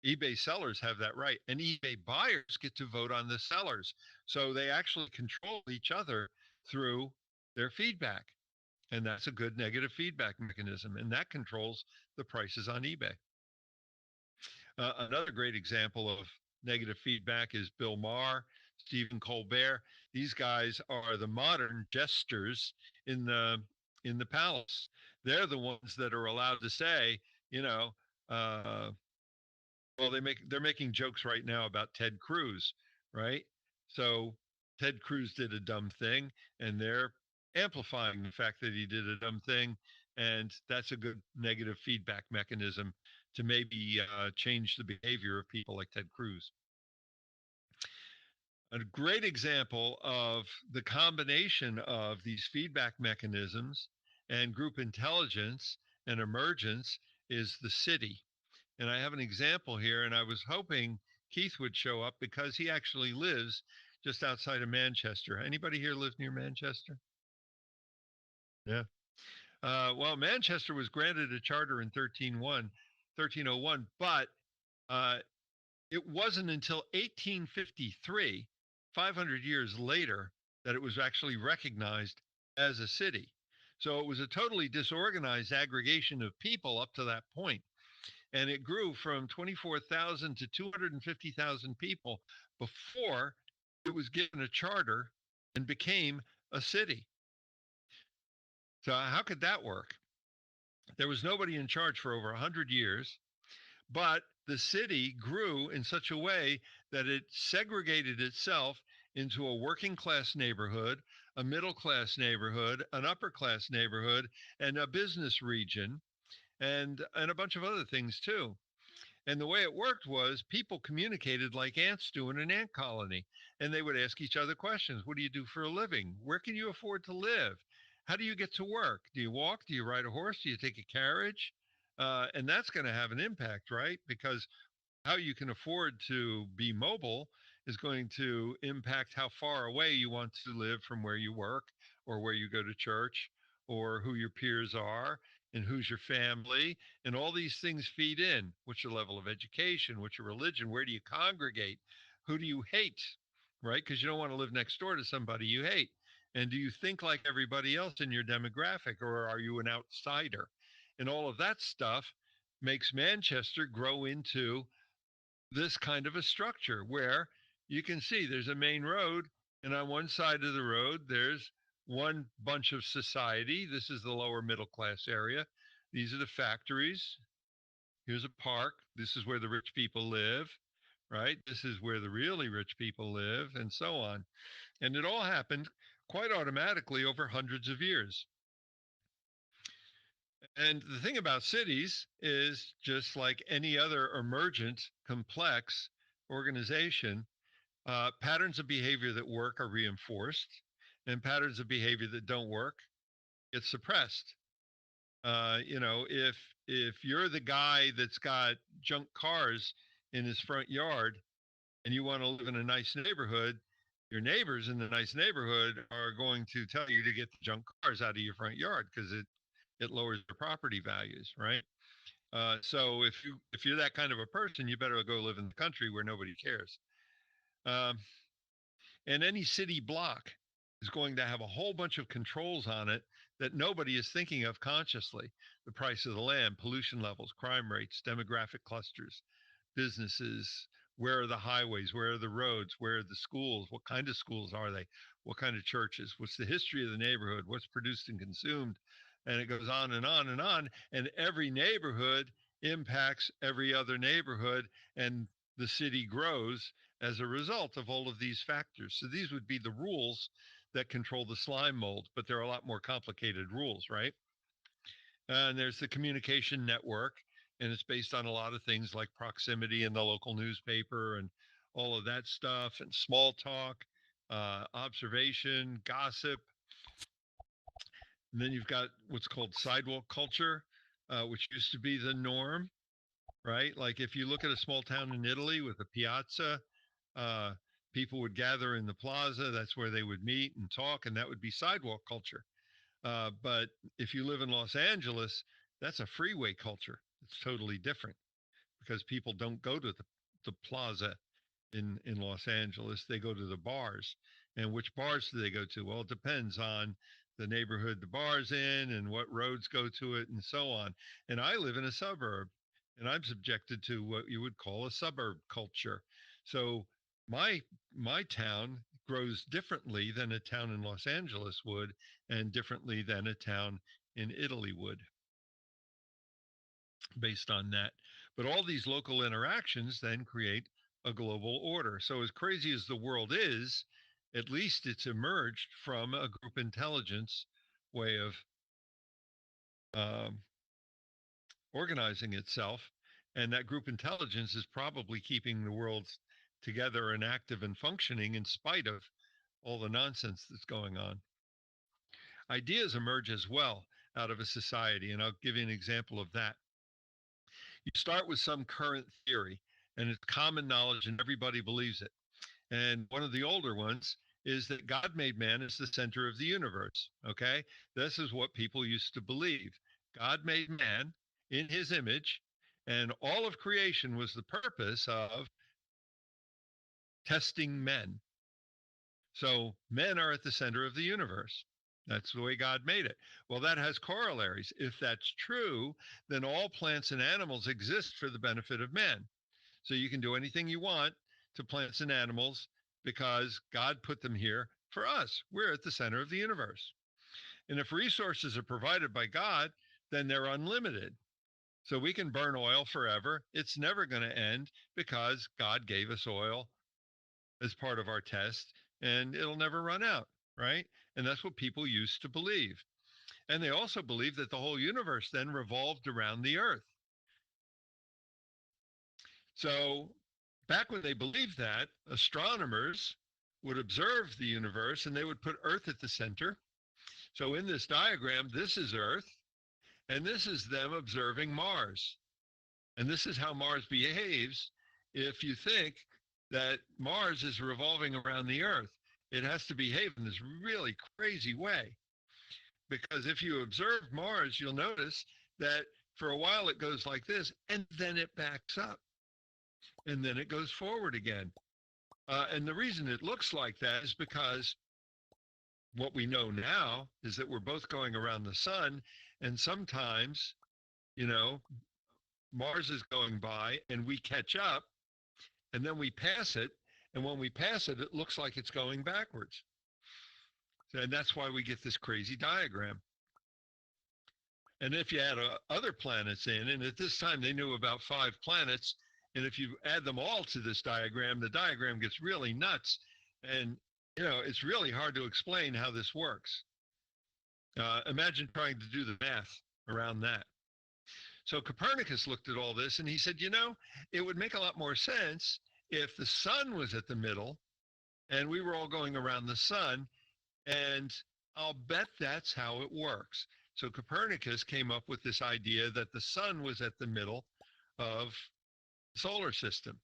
eBay sellers have that right, and eBay buyers get to vote on the sellers. So they actually control each other through their feedback. And that's a good negative feedback mechanism, and that controls the prices on eBay. Another great example of negative feedback is Bill Maher, Stephen Colbert. These guys are the modern jesters in the palace. They're the ones that are allowed to say, uh, well, they're making jokes right now about Ted Cruz, right? So Ted Cruz did a dumb thing, and they're amplifying the fact that he did a dumb thing, and that's a good negative feedback mechanism to maybe change the behavior of people like Ted Cruz. A great example of the combination of these feedback mechanisms and group intelligence and emergence is the city. And I have an example here, and I was hoping Keith would show up because he actually lives just outside of Manchester. Anybody here live near Manchester? Yeah. Well, Manchester was granted a charter in 1301, but uh, it wasn't until 1853, 500 years later, that it was actually recognized as a city. So it was a totally disorganized aggregation of people up to that point. And it grew from 24,000 to 250,000 people before it was given a charter and became a city. So how could that work? There was nobody in charge for over 100 years, but the city grew in such a way that it segregated itself into a working class neighborhood, a middle class neighborhood, an upper class neighborhood, and a business region, and a bunch of other things too. And the way it worked was people communicated like ants do in an ant colony. And they would ask each other questions. What do you do for a living? Where can you afford to live? How do you get to work? Do you walk? Do you ride a horse? Do you take a carriage? And that's going to have an impact, right? Because how you can afford to be mobile is going to impact how far away you want to live from where you work or where you go to church or who your peers are and who's your family. And all these things feed in. What's your level of education? What's your religion? Where do you congregate? Who do you hate? Right? Because you don't want to live next door to somebody you hate. And do you think like everybody else in your demographic, or are you an outsider? And all of that stuff makes Manchester grow into this kind of a structure where you can see there's a main road, and on one side of the road there's one bunch of society. This is the lower middle class area. These are the factories. Here's a park. This is where the rich people live, right? This is where the really rich people live, and so on. And it all happened quite automatically over hundreds of years. And the thing about cities is, just like any other emergent complex organization, patterns of behavior that work are reinforced, and patterns of behavior that don't work get suppressed. If you're the guy that's got junk cars in his front yard and you want to live in a nice neighborhood, your neighbors in the nice neighborhood are going to tell you to get the junk cars out of your front yard because it lowers your property values, right? So if you're that kind of a person, you better go live in the country where nobody cares. Um, and any city block is going to have a whole bunch of controls on it that nobody is thinking of consciously. The price of the land, pollution levels, crime rates, demographic clusters, businesses, where are the highways, where are the roads, where are the schools, what kind of schools are they, what kind of churches, what's the history of the neighborhood, what's produced and consumed, and it goes on and on and on. And every neighborhood impacts every other neighborhood, and the city grows as a result of all of these factors. So these would be the rules that control the slime mold, but they're a lot more complicated rules, right? And there's the communication network, and it's based on a lot of things like proximity in the local newspaper and all of that stuff, and small talk, observation, gossip. And then you've got what's called sidewalk culture, which used to be the norm, right? Like if you look at a small town in Italy with a piazza, uh, people would gather in the plaza. That's where they would meet and talk, and that would be sidewalk culture. But if you live in Los Angeles, that's a freeway culture. It's totally different because people don't go to the plaza in Los Angeles. They go to the bars. And which bars do they go to? Well, it depends on the neighborhood the bar's in and what roads go to it and so on. And I live in a suburb, and I'm subjected to what you would call a suburb culture. So my my town grows differently than a town in Los Angeles would, and differently than a town in Italy would, based on that. But all these local interactions then create a global order. So, as crazy as the world is, at least it's emerged from a group intelligence way of um, organizing itself. And that group intelligence is probably keeping the world together and active and functioning in spite of all the nonsense that's going on. Ideas emerge as well out of a society, and I'll give you an example of that. You start with some current theory, and it's common knowledge, and everybody believes it. And one of the older ones is that God made man as the center of the universe. Okay. This is what people used to believe. God made man in his image, and all of creation was the purpose of testing men. So men are at the center of the universe. That's the way God made it. Well, that has corollaries. If that's true, then all plants and animals exist for the benefit of man. So you can do anything you want to plants and animals because God put them here for us. We're at the center of the universe. And if resources are provided by God, then they're unlimited. So we can burn oil forever. It's never going to end because God gave us oil as part of our test, and it'll never run out, right? And that's what people used to believe. And they also believed that the whole universe then revolved around the earth. So back when they believed that, astronomers would observe the universe and they would put Earth at the center. So in this diagram, this is Earth, and this is them observing Mars. And this is how Mars behaves if you think that Mars is revolving around the Earth. It has to behave in this really crazy way. Because if you observe Mars, you'll notice that for a while it goes like this, and then it backs up, and then it goes forward again. And the reason it looks like that is because what we know now is that we're both going around the sun, and sometimes, you know, Mars is going by and we catch up and then we pass it. And when we pass it, it looks like it's going backwards. And that's why we get this crazy diagram. And if you add other planets in, and at this time they knew about 5 planets, and if you add them all to this diagram, the diagram gets really nuts. And, it's really hard to explain how this works. Imagine trying to do the math around that. So Copernicus looked at all this and he said, it would make a lot more sense if the sun was at the middle and we were all going around the sun, and I'll bet that's how it works. So Copernicus came up with this idea that the sun was at the middle of the solar system.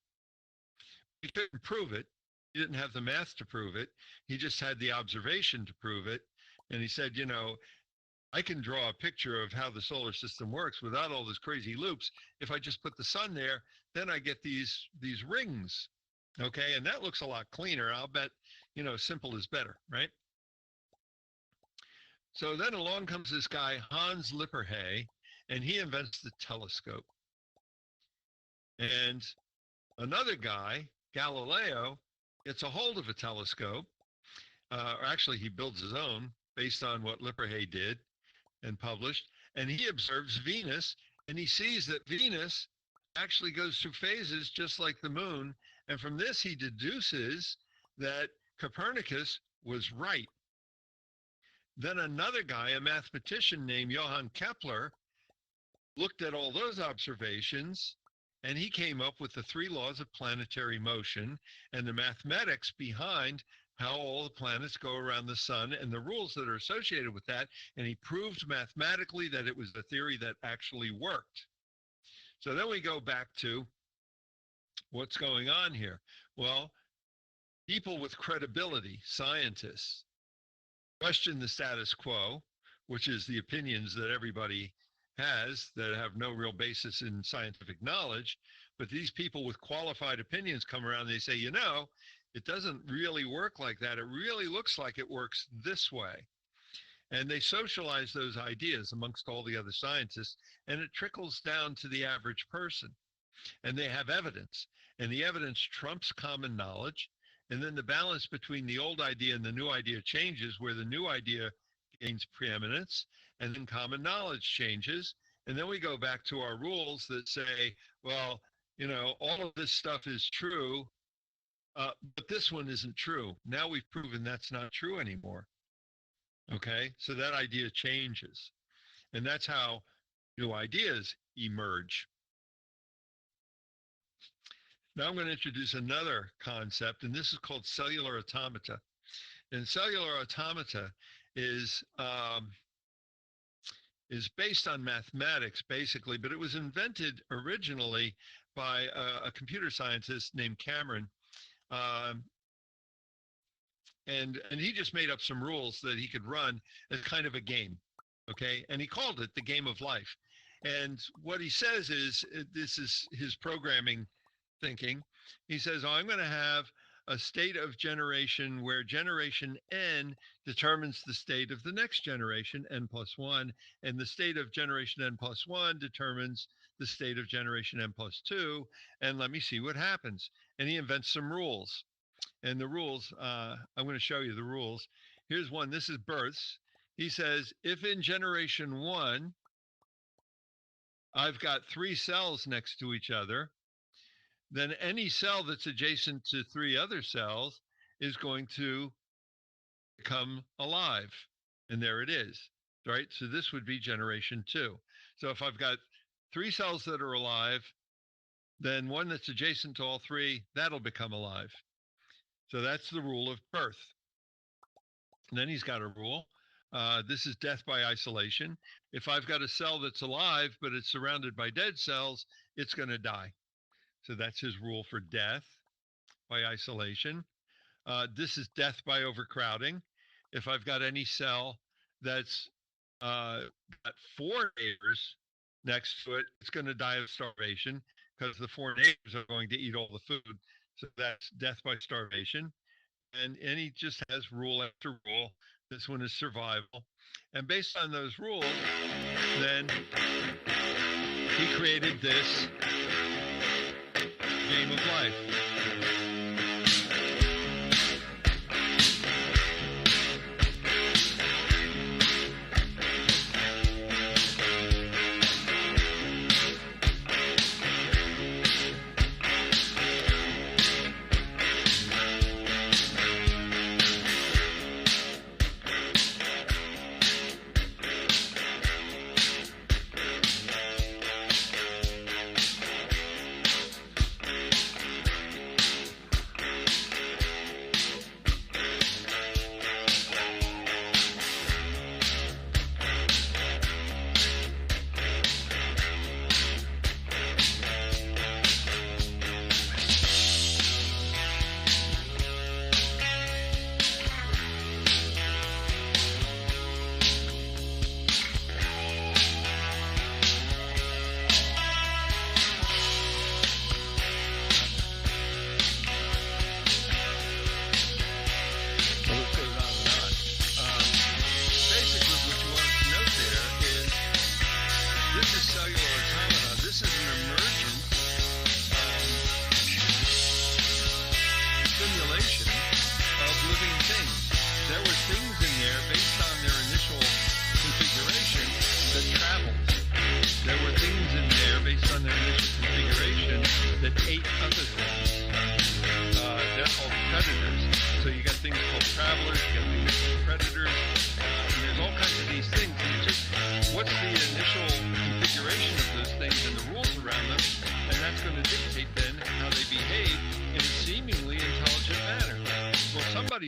He couldn't prove it. He didn't have the math to prove it. He just had the observation to prove it. And he said, I can draw a picture of how the solar system works without all those crazy loops. If I just put the sun there, then I get these rings. Okay, and that looks a lot cleaner. I'll bet, simple is better, right? So then along comes this guy, Hans Lippershey, and he invents the telescope. And another guy, Galileo, gets a hold of a telescope. Or actually, he builds his own based on what Lippershey did and published. And he observes Venus, and he sees that Venus actually goes through phases just like the moon. And from this, he deduces that Copernicus was right. Then another guy, a mathematician named Johann Kepler, looked at all those observations, and he came up with the 3 laws of planetary motion and the mathematics behind how all the planets go around the sun and the rules that are associated with that. And he proved mathematically that it was a theory that actually worked. So then we go back to what's going on here. Well, people with credibility, scientists, question the status quo, which is the opinions that everybody has that have no real basis in scientific knowledge. But these people with qualified opinions come around and they say, it doesn't really work like that. It really looks like it works this way. And they socialize those ideas amongst all the other scientists, and it trickles down to the average person. And they have evidence, and the evidence trumps common knowledge. And then the balance between the old idea and the new idea changes, where the new idea gains preeminence, and then common knowledge changes. And then we go back to our rules that say, well, all of this stuff is true, but this one isn't true. Now we've proven that's not true anymore. Okay, so that idea changes. And that's how new ideas emerge. Now I'm going to introduce another concept, and this is called cellular automata. And cellular automata is based on mathematics, basically, but it was invented originally by a computer scientist named Cameron. And he just made up some rules that he could run as kind of a game, okay? And he called it the game of life. And what he says is, this is his programming thinking. He says, I'm going to have a state of generation where generation n determines the state of the next generation, n plus 1, and the state of generation n plus 1 determines the state of generation n plus 2, and let me see what happens. And he invents some rules. And the rules, I'm going to show you the rules. Here's one. This is births. He says, if in generation 1, I've got 3 cells next to each other, then any cell that's adjacent to 3 other cells is going to become alive. And there it is, right? So this would be generation 2. So if I've got 3 cells that are alive, then one that's adjacent to all three, that'll become alive. So that's the rule of birth. And then he's got a rule. This is death by isolation. If I've got a cell that's alive, but it's surrounded by dead cells, it's going to die. So that's his rule for death by isolation. This is death by overcrowding. If I've got any cell that's got four neighbors next to it, it's going to die of starvation because the four neighbors are going to eat all the food. So that's death by starvation. And he just has rule after rule. This one is survival. And based on those rules, then he created this game of life.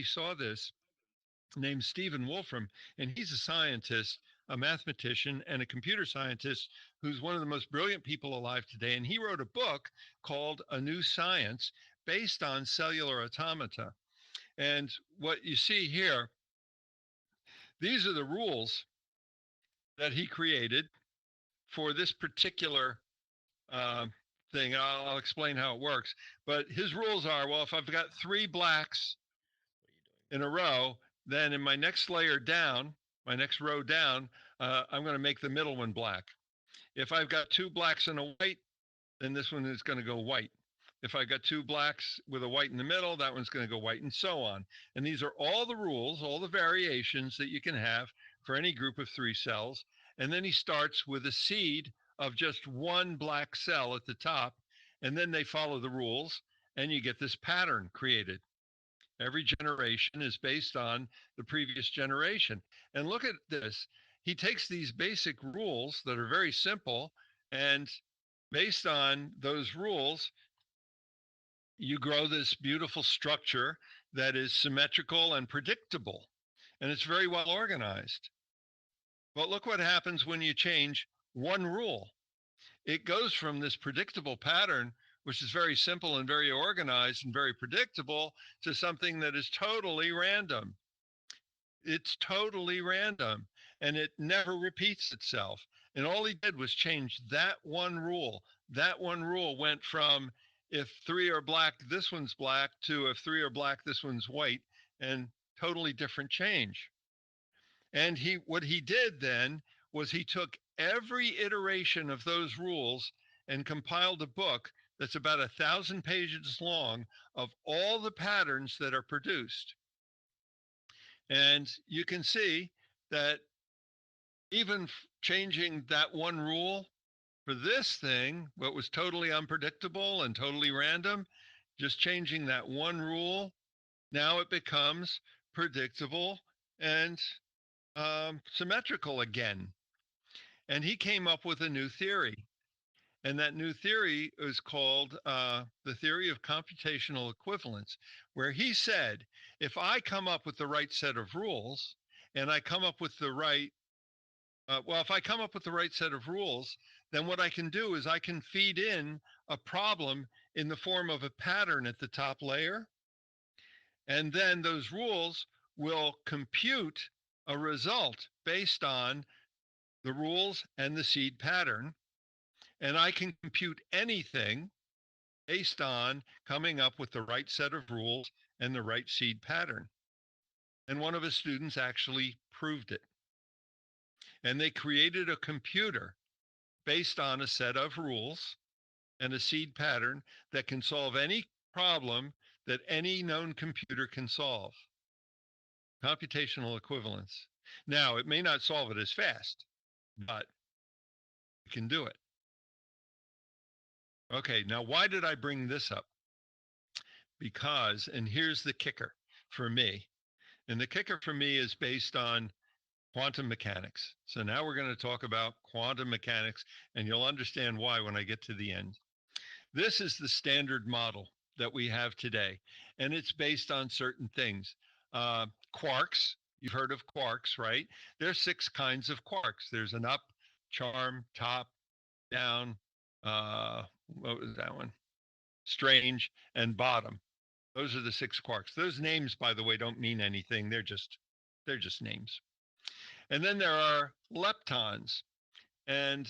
Saw this named Stephen Wolfram, and he's a scientist, a mathematician, and a computer scientist who's one of the most brilliant people alive today. And he wrote a book called A New Science based on cellular automata. And what you see here, these are the rules that he created for this particular thing. I'll explain how it works. But his rules are, well, if I've got three blacks in a row, then in my next layer down, my next row down, I'm going to make the middle one black. If I've got two blacks and a white, then this one is going to go white. If I've got two blacks with a white in the middle, that one's going to go white, and so on. And these are all the rules, all the variations that you can have for any group of three cells. And then he starts with a seed of just one black cell at the top, and then they follow the rules, and you get this pattern created. Every generation is based on the previous generation. And look at this. He takes these basic rules that are very simple, and based on those rules, you grow this beautiful structure that is symmetrical and predictable, and it's very well organized. But look what happens when you change one rule. It goes from this predictable pattern, which is very simple and very organized and very predictable, to something that is totally random. It's totally random, and it never repeats itself. And all he did was change that one rule. That one rule went from, if three are black, this one's black, to if three are black, this one's white, and totally different change. And what he did then was he took every iteration of those rules and compiled a book that's about 1,000 pages long of all the patterns that are produced. And you can see that even changing that one rule for this thing, what was totally unpredictable and totally random, just changing that one rule, now it becomes predictable and symmetrical again. And he came up with a new theory. And that new theory is called the theory of computational equivalence, where he said, if I come up with the right set of rules and I come up with the right, if I come up with the right set of rules, then what I can do is I can feed in a problem in the form of a pattern at the top layer. And then those rules will compute a result based on the rules and the seed pattern. And I can compute anything based on coming up with the right set of rules and the right seed pattern. And one of his students actually proved it. And they created a computer based on a set of rules and a seed pattern that can solve any problem that any known computer can solve. Computational equivalence. Now, it may not solve it as fast, but it can do it. Okay, now why did I bring this up? Because, and here's the kicker for me, and the kicker for me is based on quantum mechanics. So now we're going to talk about quantum mechanics, and you'll understand why when I get to the end. This is the standard model that we have today, and it's based on certain things. Quarks, you've heard of quarks, right? There's 6 kinds of quarks. There's an up, charm, top, down, what was that one? Strange, and bottom. Those are the 6 quarks. Those names, by the way, don't mean anything. They're just names. And then there are leptons, and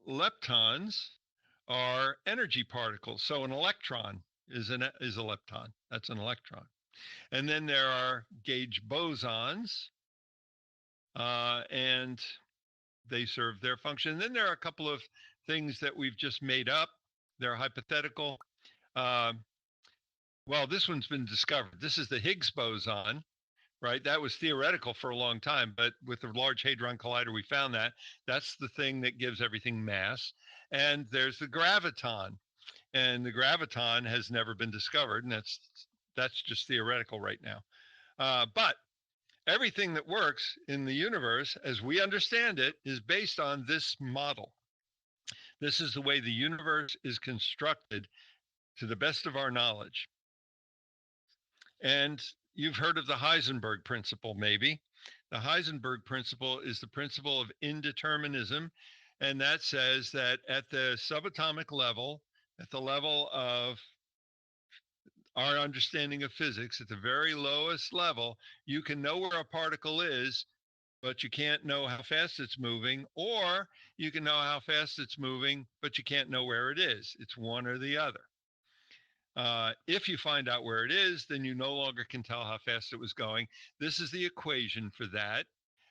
leptons are energy particles. So an electron is a lepton. That's an electron. And then there are gauge bosons, and they serve their function. And then there are a couple of things that we've just made up. They're hypothetical. Well, this one's been discovered. This is the Higgs boson, right? That was theoretical for a long time, but with the Large Hadron Collider, we found that. That's the thing that gives everything mass. And there's the graviton, and the graviton has never been discovered, and that's just theoretical right now. But everything that works in the universe, as we understand it, is based on this model. This is the way the universe is constructed to the best of our knowledge. And you've heard of the Heisenberg principle, maybe. The Heisenberg principle is the principle of indeterminism. And that says that at the subatomic level, at the level of our understanding of physics, at the very lowest level, you can know where a particle is, but you can't know how fast it's moving, or you can know how fast it's moving, but you can't know where it is. It's one or the other. If you find out where it is, then you no longer can tell how fast it was going. This is the equation for that.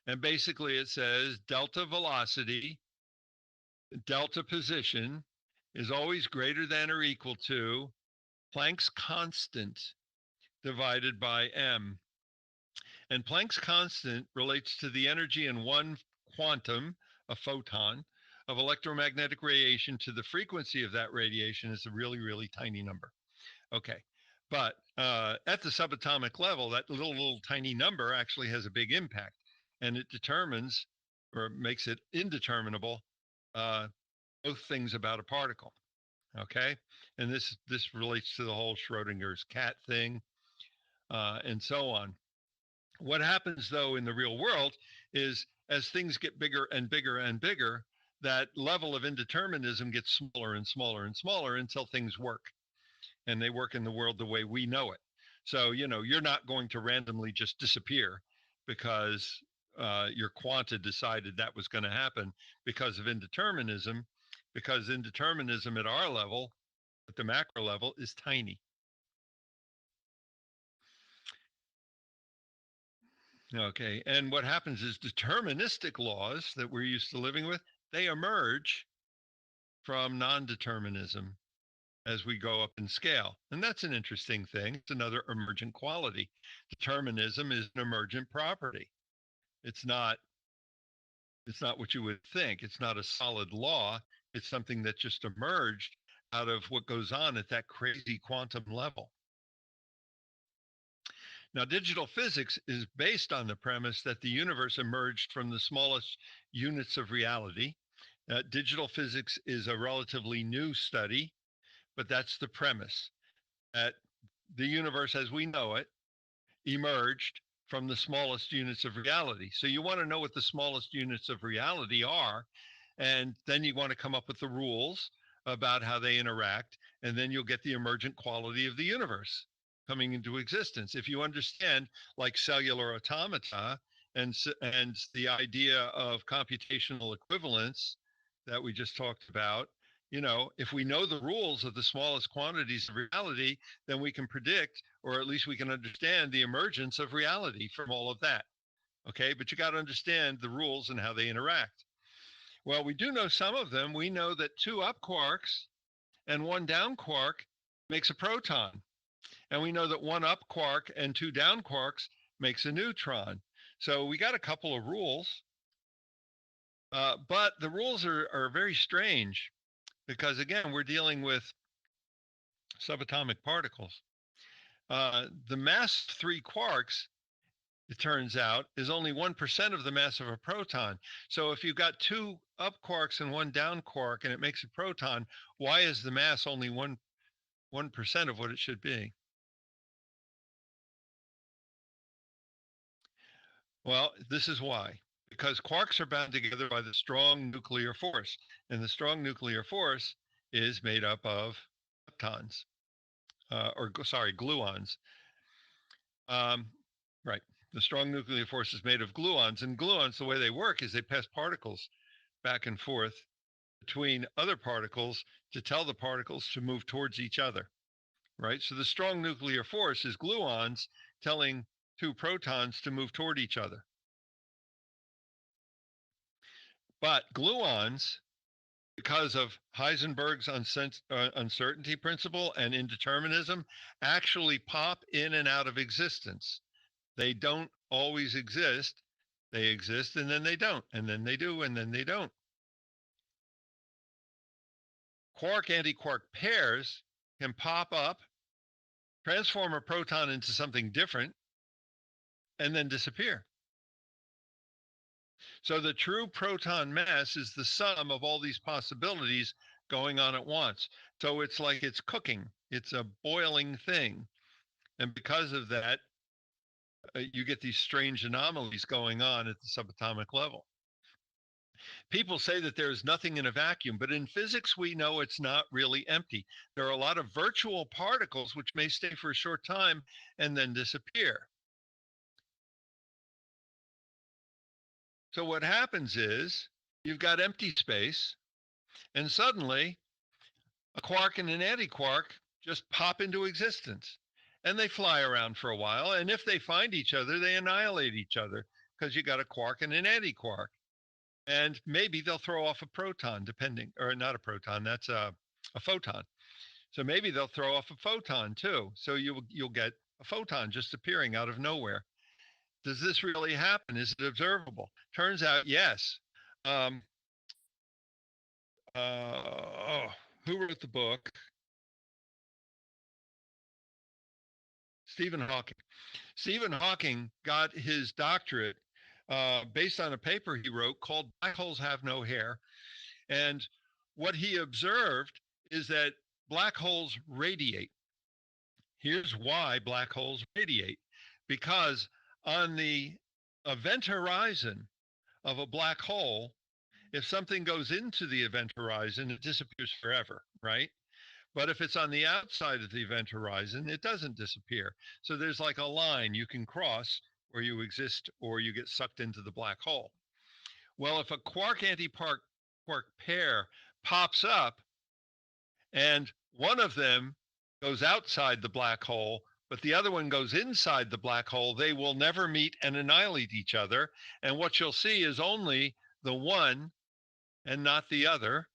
And basically it says delta velocity, delta position is always greater than or equal to Planck's constant divided by m. And Planck's constant relates to the energy in one quantum, a photon, of electromagnetic radiation to the frequency of that radiation is a really, really tiny number. Okay, but at the subatomic level, that little tiny number actually has a big impact, and it determines or makes it indeterminable both things about a particle. Okay, and this relates to the whole Schrodinger's cat thing, and so on. What happens though in the real world is as things get bigger and bigger and bigger, that level of indeterminism gets smaller and smaller and smaller until things work. And they work in the world the way we know it. So, you're not going to randomly just disappear because your quanta decided that was going to happen because of indeterminism, because indeterminism at our level, at the macro level, is tiny. Okay, and what happens is deterministic laws that we're used to living with, they emerge from non-determinism as we go up in scale. And that's an interesting thing. It's another emergent quality. Determinism is an emergent property. It's not what you would think. It's not a solid law. It's something that just emerged out of what goes on at that crazy quantum level. Now, digital physics is based on the premise that the universe emerged from the smallest units of reality. Digital physics is a relatively new study, but that's the premise that the universe as we know it emerged from the smallest units of reality. So you want to know what the smallest units of reality are, and then you want to come up with the rules about how they interact, and then you'll get the emergent quality of the universe coming into existence. If you understand like cellular automata and the idea of computational equivalence that we just talked about, if we know the rules of the smallest quantities of reality, then we can predict, or at least we can understand the emergence of reality from all of that. Okay, but you got to understand the rules and how they interact. Well, we do know some of them. We know that two up quarks and one down quark makes a proton. And we know that one up quark and two down quarks makes a neutron. So we got a couple of rules, but the rules are very strange because, again, we're dealing with subatomic particles. The mass of three quarks, it turns out, is only 1% of the mass of a proton. So if you've got two up quarks and one down quark and it makes a proton, why is the mass only 1% of what it should be? Well, this is why. Because quarks are bound together by the strong nuclear force, and the strong nuclear force is made up of leptons, gluons. Right. The strong nuclear force is made of gluons, and gluons, the way they work is they pass particles back and forth between other particles to tell the particles to move towards each other. Right. So the strong nuclear force is gluons telling two protons to move toward each other. But gluons, because of Heisenberg's uncertainty principle and indeterminism, actually pop in and out of existence. They don't always exist. They exist and then they don't, and then they do, and then they don't. Quark-antiquark pairs can pop up, transform a proton into something different, and then disappear. So the true proton mass is the sum of all these possibilities going on at once. So it's like it's cooking, it's a boiling thing. And because of that, you get these strange anomalies going on at the subatomic level. People say that there's nothing in a vacuum, but in physics, we know it's not really empty. There are a lot of virtual particles which may stay for a short time and then disappear. So what happens is you've got empty space, and suddenly a quark and an antiquark just pop into existence. And they fly around for a while. And if they find each other, they annihilate each other because you got a quark and an antiquark. And maybe they'll throw off a proton, depending, or not a proton, that's a photon. So maybe they'll throw off a photon too. So you'll get a photon just appearing out of nowhere. Does this really happen? Is it observable? Turns out, yes. Who wrote the book? Stephen Hawking. Stephen Hawking got his doctorate based on a paper he wrote called Black Holes Have No Hair. And what he observed is that black holes radiate. Here's why black holes radiate. Because on the event horizon of a black hole, if something goes into the event horizon, it disappears forever, right? But if it's on the outside of the event horizon, it doesn't disappear. So there's like a line you can cross where you exist or you get sucked into the black hole. Well, if a quark-antiquark pair pops up and one of them goes outside the black hole, but the other one goes inside the black hole, they will never meet and annihilate each other. And what you'll see is only the one and not the other.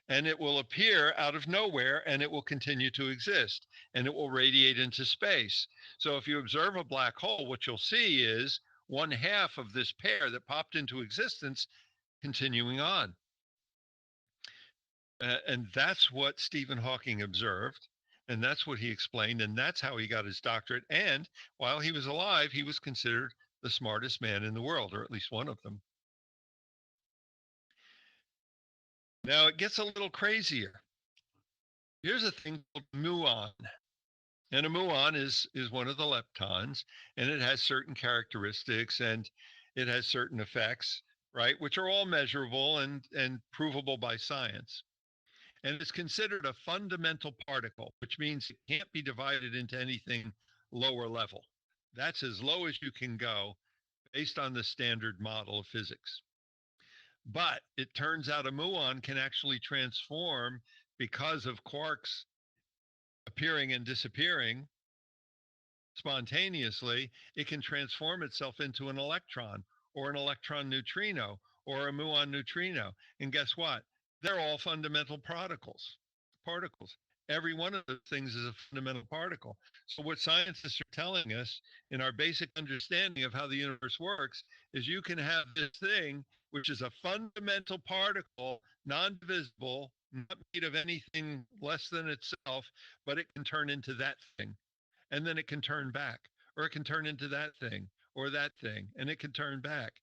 And it will appear out of nowhere and it will continue to exist and it will radiate into space. So if you observe a black hole, what you'll see is one half of this pair that popped into existence continuing on. And that's what Stephen Hawking observed. And that's what he explained. And that's how he got his doctorate. And while he was alive, he was considered the smartest man in the world, or at least one of them. Now it gets a little crazier. Here's a thing called muon. And a muon is one of the leptons, and it has certain characteristics and it has certain effects, right, which are all measurable and provable by science. And it's considered a fundamental particle, which means it can't be divided into anything lower level. That's as low as you can go based on the standard model of physics. But it turns out a muon can actually transform because of quarks appearing and disappearing spontaneously. It can transform itself into an electron or an electron neutrino or a muon neutrino. And guess what? They're all fundamental particles. Every one of those things is a fundamental particle. So what scientists are telling us in our basic understanding of how the universe works is you can have this thing which is a fundamental particle, non-divisible, not made of anything less than itself, but it can turn into that thing, and then it can turn back, or it can turn into that thing or that thing, and it can turn back.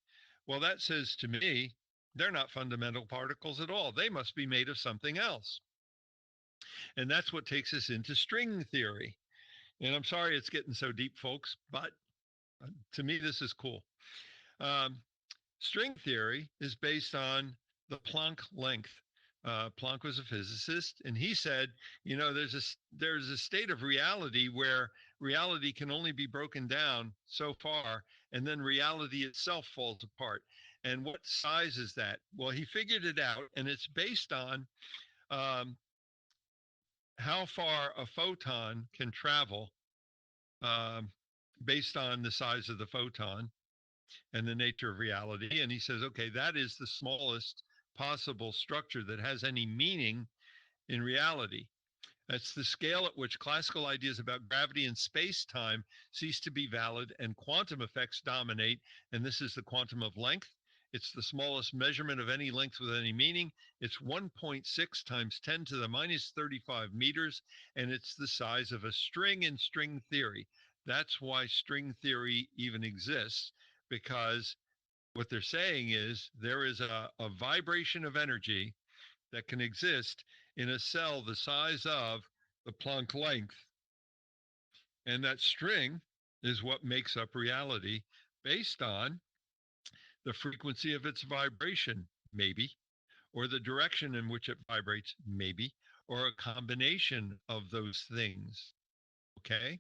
Well, that says to me they're not fundamental particles at all. They must be made of something else. And that's what takes us into string theory. And I'm sorry it's getting so deep, folks, but to me this is cool. um, String theory is based on the Planck length. Planck was a physicist, and he said, there's a state of reality where reality can only be broken down so far, and then reality itself falls apart. And what size is that? Well, he figured it out, and it's based on um, how far a photon can travel, um, based on the size of the photon and the nature of reality. And he says, okay, that is the smallest possible structure that has any meaning in reality. That's the scale at which classical ideas about gravity and space time cease to be valid and quantum effects dominate. And this is the quantum of length. It's the smallest measurement of any length with any meaning. It's 1.6 times 10 to the minus 35 meters, and it's the size of a string in string theory. That's why string theory even exists, because what they're saying is there is a vibration of energy that can exist in a cell the size of the Planck length. And that string is what makes up reality based on the frequency of its vibration, maybe, or the direction in which it vibrates, maybe, or a combination of those things. Okay.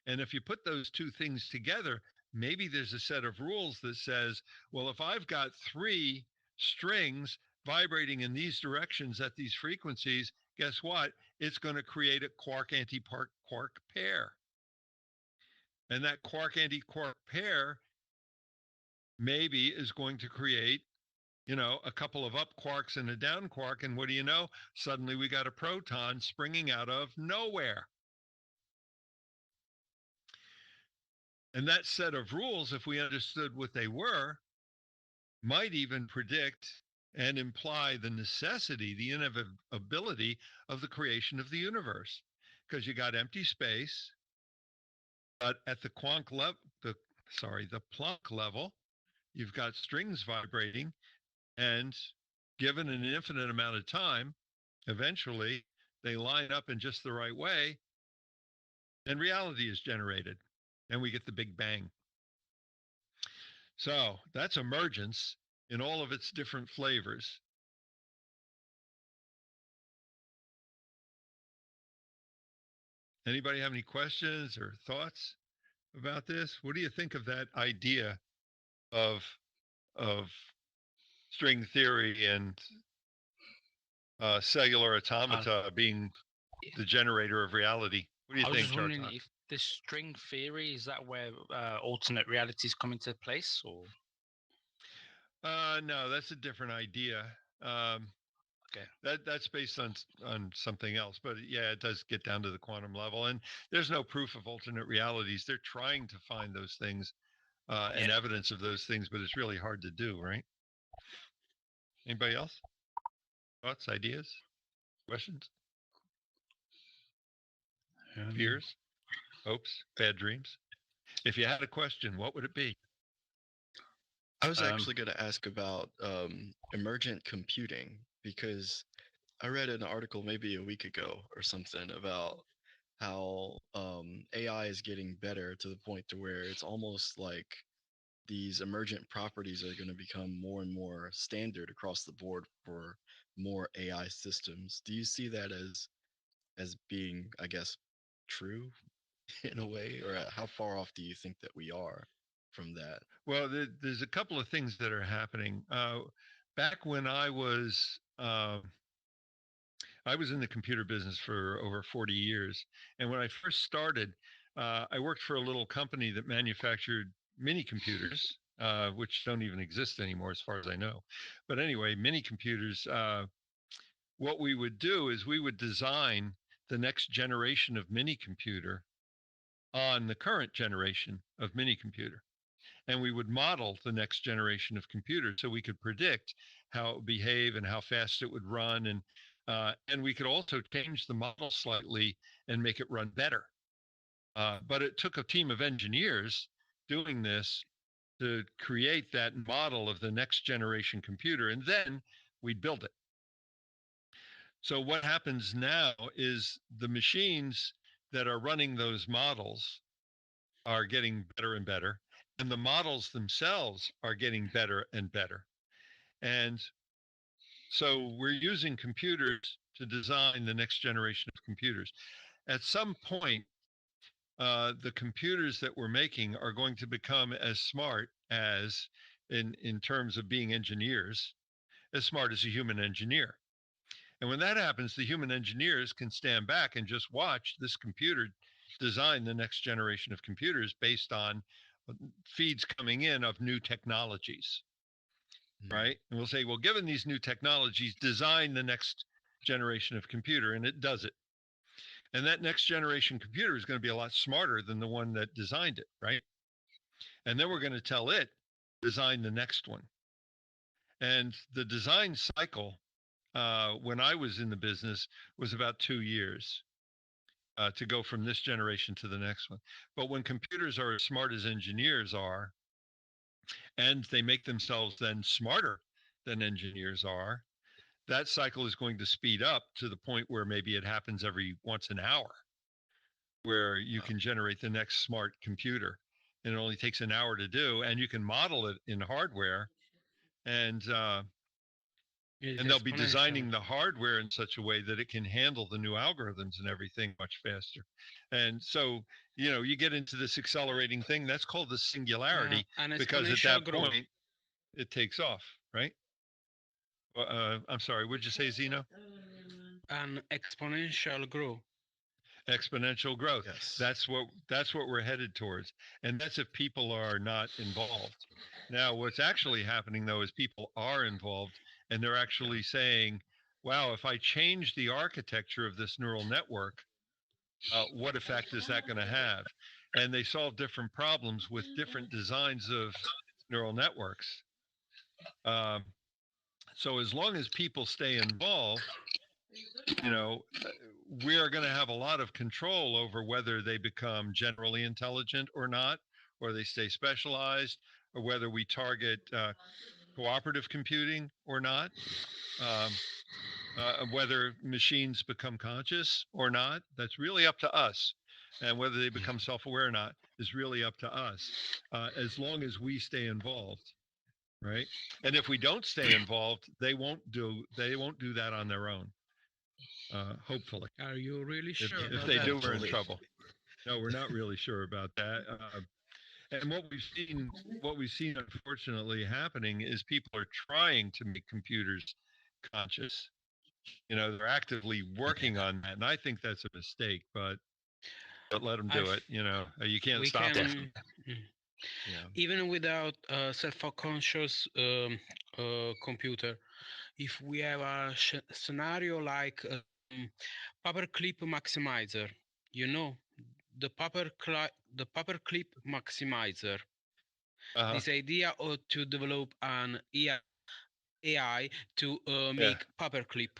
And if you put those two things together, maybe there's a set of rules that says, well, if I've got three strings vibrating in these directions at these frequencies, guess what? It's going to create a quark anti-quark pair. And that quark anti-quark pair maybe is going to create, a couple of up quarks and a down quark. And what do you know? Suddenly we got a proton springing out of nowhere. And that set of rules, if we understood what they were, might even predict and imply the necessity, the inevitability of the creation of the universe. Because you got empty space, but at the Planck level, you've got strings vibrating, and given an infinite amount of time, eventually they line up in just the right way, and reality is generated, and we get the Big Bang. So that's emergence in all of its different flavors. Anybody have any questions or thoughts about this? What do you think of that idea of of string theory and cellular automata being the generator of reality? What do you I was think, just wondering Chartok? if this string theory is that where alternate realities come into place, or No, that's a different idea. Um, okay, that's based on something else, but yeah, it does get down to the quantum level, and there's no proof of alternate realities. They're trying to find those things yeah. and evidence of those things, but it's really hard to do, right? Anybody else? Thoughts, ideas, questions, fears, hopes, bad dreams? If you had a question, what would it be? I was actually going to ask about emergent computing. because I read an article maybe a week ago or something about how AI is getting better to the point to where it's almost like these emergent properties are going to become more and more standard across the board for more AI systems. Do you see that as being, I guess, true in a way, or how far off do you think that we are from that? Well, there's a couple of things that are happening. Back when I was in the computer business for over 40 years, and when I first started, I worked for a little company that manufactured mini computers, which don't even exist anymore, as far as I know. But anyway, mini computers. What we would do is we would design the next generation of mini computer on the current generation of mini computer, and we would model the next generation of computers so we could predict how it would behave and how fast it would run, and we could also change the model slightly and make it run better. But it took a team of engineers doing this to create that model of the next generation computer, and then we'd build it. So what happens now is the machines that are running those models are getting better and better, and the models themselves are getting better and better. And so we're using computers to design the next generation of computers. At some point, the computers that we're making are going to become as smart as, in terms of being engineers, as smart as a human engineer. And when that happens, the human engineers can stand back and just watch this computer design the next generation of computers based on feeds coming in of new technologies, right? And we'll say, well, given these new technologies, design the next generation of computer, and it does it. And that next generation computer is going to be a lot smarter than the one that designed it, right? And then we're going to tell it, design the next one. And the design cycle, when I was in the business, was about 2 years to go from this generation to the next one. But when computers are as smart as engineers are, and they make themselves then smarter than engineers are, that cycle is going to speed up to the point where maybe it happens every once an hour, where you can generate the next smart computer, and it only takes an hour to do, and you can model it in hardware, and It's and they'll be exponential. designing the hardware in such a way that it can handle the new algorithms and everything much faster. And so, you get into this accelerating thing that's called the singularity, An because at exponential that growth. point it takes off, right? I'm sorry, what'd you say, Zeno? An exponential growth. Exponential growth. Yes. That's what we're headed towards, and that's if people are not involved. Now, what's actually happening though is people are involved, and they're actually saying, wow, if I change the architecture of this neural network, what effect is that going to have? And they solve different problems with different designs of neural networks. um, so as long as people stay involved, you know, we are going to have a lot of control over whether they become generally intelligent or not, or they stay specialized, or whether we target cooperative computing or not, um, whether machines become conscious or not. That's really up to us. And whether they become self-aware or not is really up to us, as long as we stay involved, right? And if we don't stay involved, they won't do that on their own. Hopefully. Are you really If sure if about they that? do, we're in Hopefully. trouble. No, we're not really sure about that. And what we've seen, unfortunately, happening is people are trying to make computers conscious. They're actively working on that, and I think that's a mistake. But let them I do f- it. You can't we stop can, them. Yeah. even without a self-conscious computer, if we have a scenario like paperclip maximizer, you know, the paperclip maximizer. Uh-huh. This idea ought to develop an AI to Yeah. make paperclip,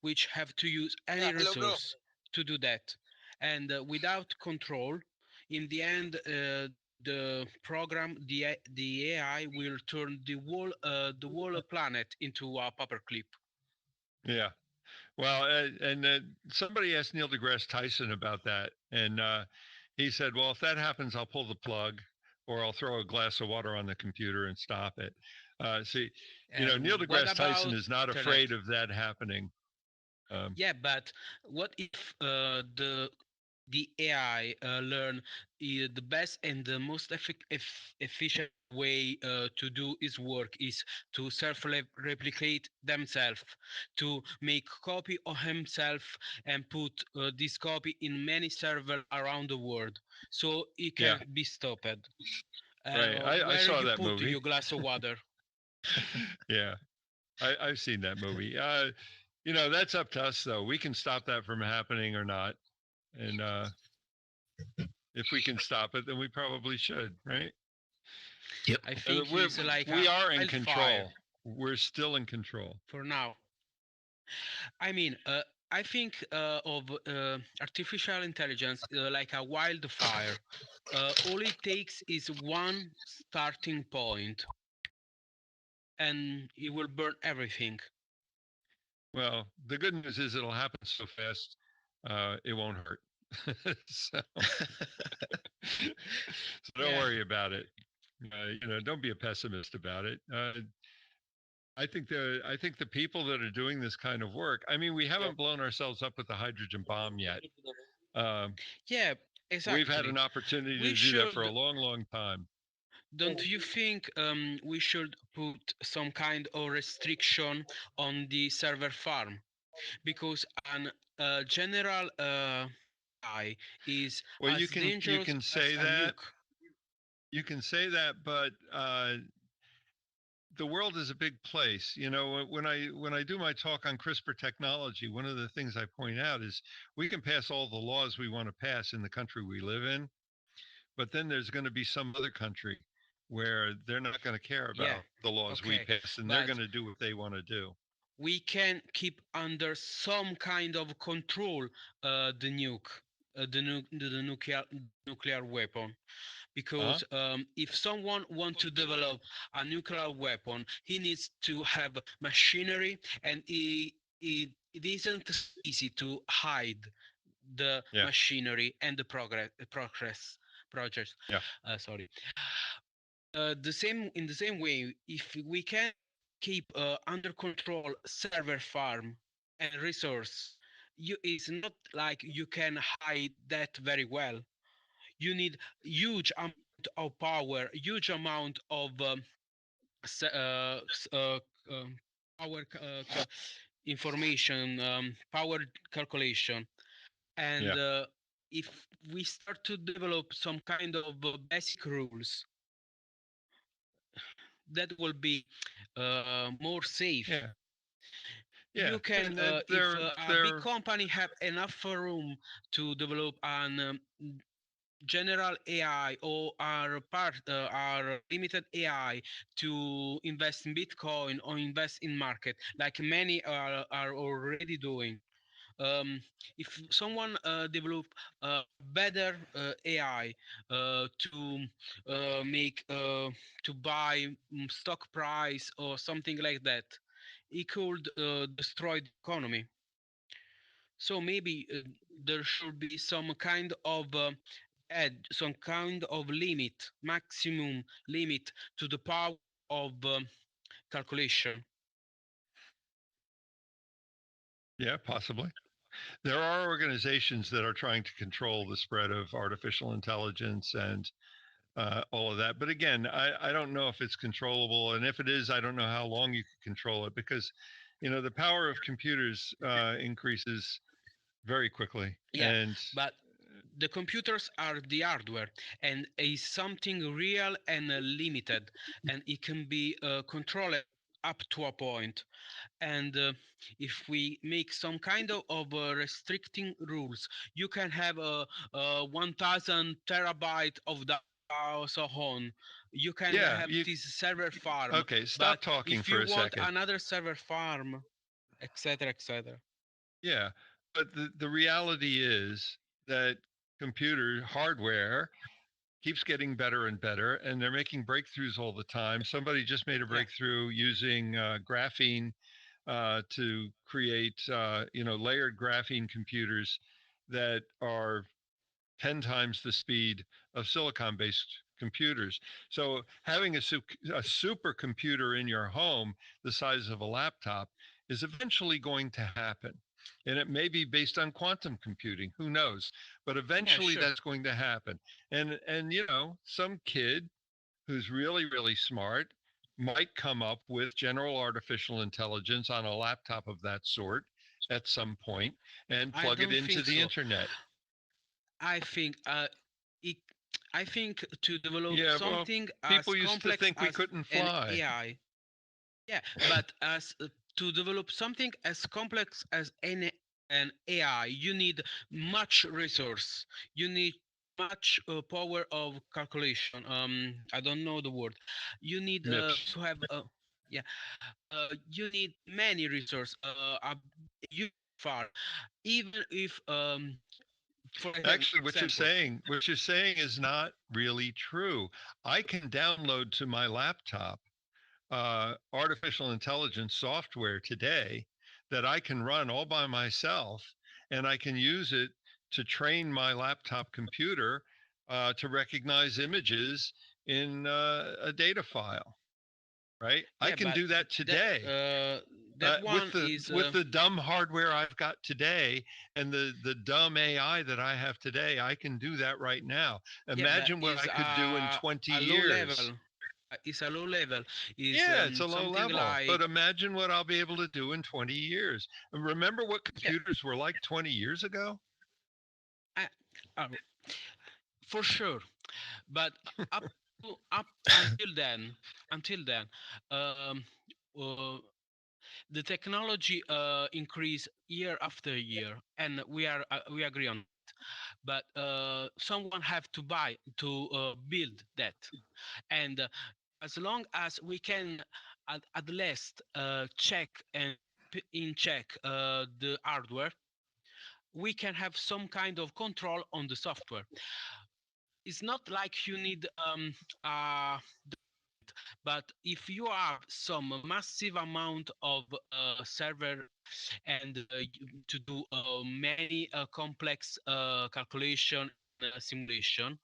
which have to use Yeah, any hello, bro. resource to do that, and without control. In the end, the program, the AI will turn the whole planet into a paperclip. Yeah. Well, somebody asked Neil deGrasse Tyson about that, and he said, "Well, if that happens, I'll pull the plug, or I'll throw a glass of water on the computer and stop it." See, Neil What deGrasse Tyson about is not internet? afraid of that happening. Yeah, but what if the AI learn the best and the most efficient way to do its work is to self-replicate themselves, to make copy of himself and put this copy in many servers around the world, so it Yeah, can be stopped. right. I Where saw you that put movie. your glass of water? Yeah, I've seen that movie. That's up to us, though. We can stop that from happening or not, and if we can stop it, then we probably should, right? Yep. I think We're, it's like we a are in wildfire control. We're still in control. for now. I mean, I think of artificial intelligence like a wildfire. All it takes is one starting point, and it will burn everything. Well, the good news is it'll happen so fast, it won't hurt. so, so don't Yeah, worry about it. Don't be a pessimist about it. I think the people that are doing this kind of work. I mean, we haven't blown ourselves up with the hydrogen bomb yet. Um, yeah, we've had exactly. an opportunity We to do that for a should, long, long time. don't you think we should put some kind of restriction on the server farm? Because an general AI is Well, you as can you dangerous can as say a that. nuke. You can say that, but the world is a big place. When I do my talk on CRISPR technology, one of the things I point out is we can pass all the laws we want to pass in the country we live in, but then there's going to be some other country where they're not going to care Yeah, about the laws we okay, pass, and they're but going to do what they want to do. we can keep under some kind of control the nuke, the nuclear weapon. Huh? Because if someone wants to develop a nuclear weapon, he needs to have machinery, and it isn't so easy to hide the Yeah. machinery and the progress projects. Yeah. Sorry. The same in the same way, if we can keep under control server farm and resource, you it's not like you can hide that very well. You need huge amount of power, huge amount of s- uh, s- uh, um, power information, power calculation, and Yeah. if we start to develop some kind of basic rules, that will be more safe. Yeah. Yeah. You can, And if they're a big they're company have enough room to develop an general AI or our limited AI to invest in Bitcoin or invest in market, like many are already doing. Um, if someone develop better AI to make to buy stock price or something like that, it could destroy the economy. So maybe there should be some kind of some kind of limit, maximum limit to the power of calculation. yeah, possibly. There are organizations that are trying to control the spread of artificial intelligence and all of that. But again, I don't know if it's controllable, and if it is, I don't know how long you can control it because, the power of computers increases very quickly, Yeah, and but the computers are the hardware, and is something real and limited, and it can be controlled up to a point. And if we make some kind of restricting rules, you can have a 1000 terabyte of data or so on. You can yeah, have you this server farm, okay. Stop but talking if for you a want second. another server farm, etc., etc. Yeah, but the reality is that computer hardware keeps getting better and better, and they're making breakthroughs all the time. Somebody just made a Yeah, breakthrough using graphene to create layered graphene computers that are 10 times the speed of silicon based computers. So having a supercomputer in your home the size of a laptop is eventually going to happen. And it may be based on quantum computing, who knows? But Yeah, eventually sure. that's going to happen. And some kid who's really, really smart might come up with general artificial intelligence on a laptop of that sort at some point and I plug it don't into think the so. internet. I think it, I think to develop Yeah, well, something as people used to complex think we as couldn't an fly. AI, yeah, but as to develop something as complex as an AI, you need much resource. You need much power of calculation. I don't know the word. You need MIPS. to have yeah. You need many resources. You far, even if for Actually, example, what you're saying is not really true. I can download to my laptop artificial intelligence software today that I can run all by myself, and I can use it to train my laptop computer to recognize images in a data file. Right? I yeah, can but do that today that with one the is with the dumb hardware I've got today and the dumb AI that I have today. I can do that right now. yeah, but Imagine what is I could do in 20 a low level. years. It's a low level. Is Yeah, it's a low something level, like but imagine what I'll be able to do in 20 years. And remember what yeah, computers were like 20 years ago? I, uh, for sure. But up until then, um, uh, the technology increase year after year, and we agree on. But someone have to buy to build that, and as long as we can at least check and in check the hardware, we can have some kind of control on the software. It's not like you need uh, but if you have some massive amount of server and to do many complex calculation simulation,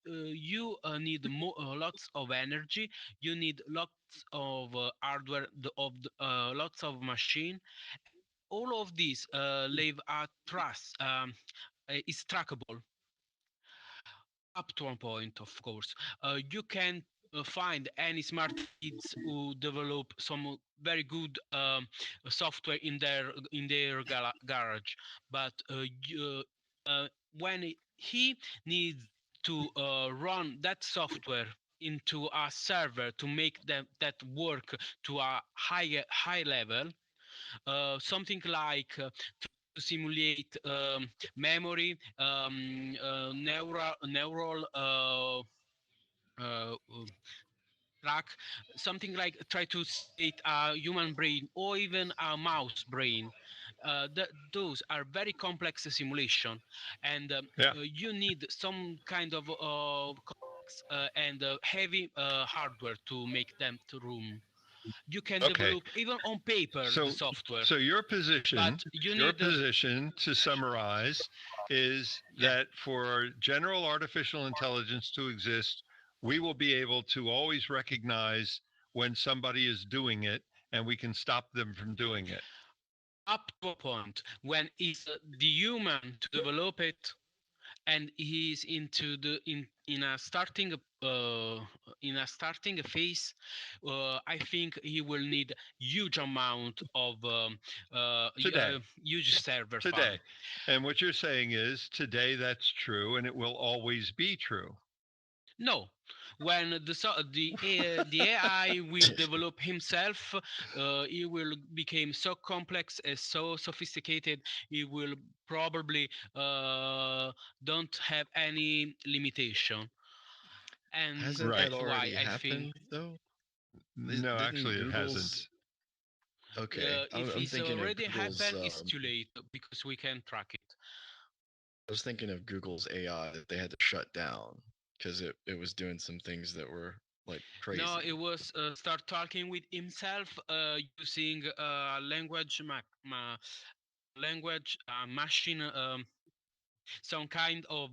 you need lots of energy. You need lots of hardware, lots of machine. All of these leave a trust, is trackable up to one point, of course. You can find any smart kids who develop some very good software in their garage, but when he needs to run that software into a server to make that work to a high level, something like to simulate memory, neural uh, track, something like try to simulate a human brain or even a mouse brain. Those are very complex simulation, and Yeah. you need some kind of complex and heavy hardware to make them to room. You can Okay. develop even on paper the So software, so but you your need position to summarize is yeah. that for general artificial intelligence to exist, we will be able to always recognize when somebody is doing it and we can stop them from doing it. Up to a point when it's the human to develop it, and he's into the uh, in a starting phase. I think he will need huge amount of Today. huge server farm. Today. And what you're saying is today that's true and it will always be true. No, when the AI will develop himself, he will become so complex and so sophisticated. He will probably don't have any limitation, and Hasn't Right. that that's why already I think happened though? No, Didn't actually it hasn't. Google's okay? if I'm it's thinking of already Google's. happened, it's too late because we can track it. I was thinking of Google's AI that they had to shut down because it was doing some things that were like No, crazy. it was start talking with himself using language machine, some kind of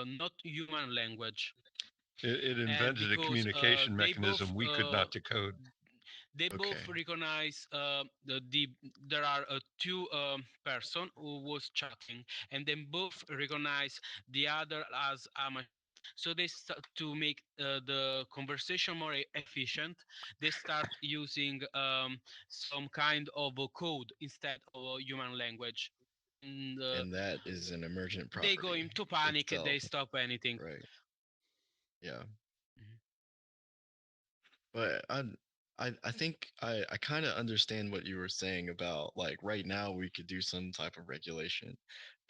not human language. It And invented a because communication mechanism we could not decode. they both Okay. recognize there are two person who was chatting, and then both recognize the other as a machine. So they start to make the conversation more efficient. They start using some kind of a code instead of a human language. And And that is an emergent they go property into panic. They itself, stop anything. right? Yeah. Mhm. But I think I kind of understand what you were saying about like right now we could do some type of regulation.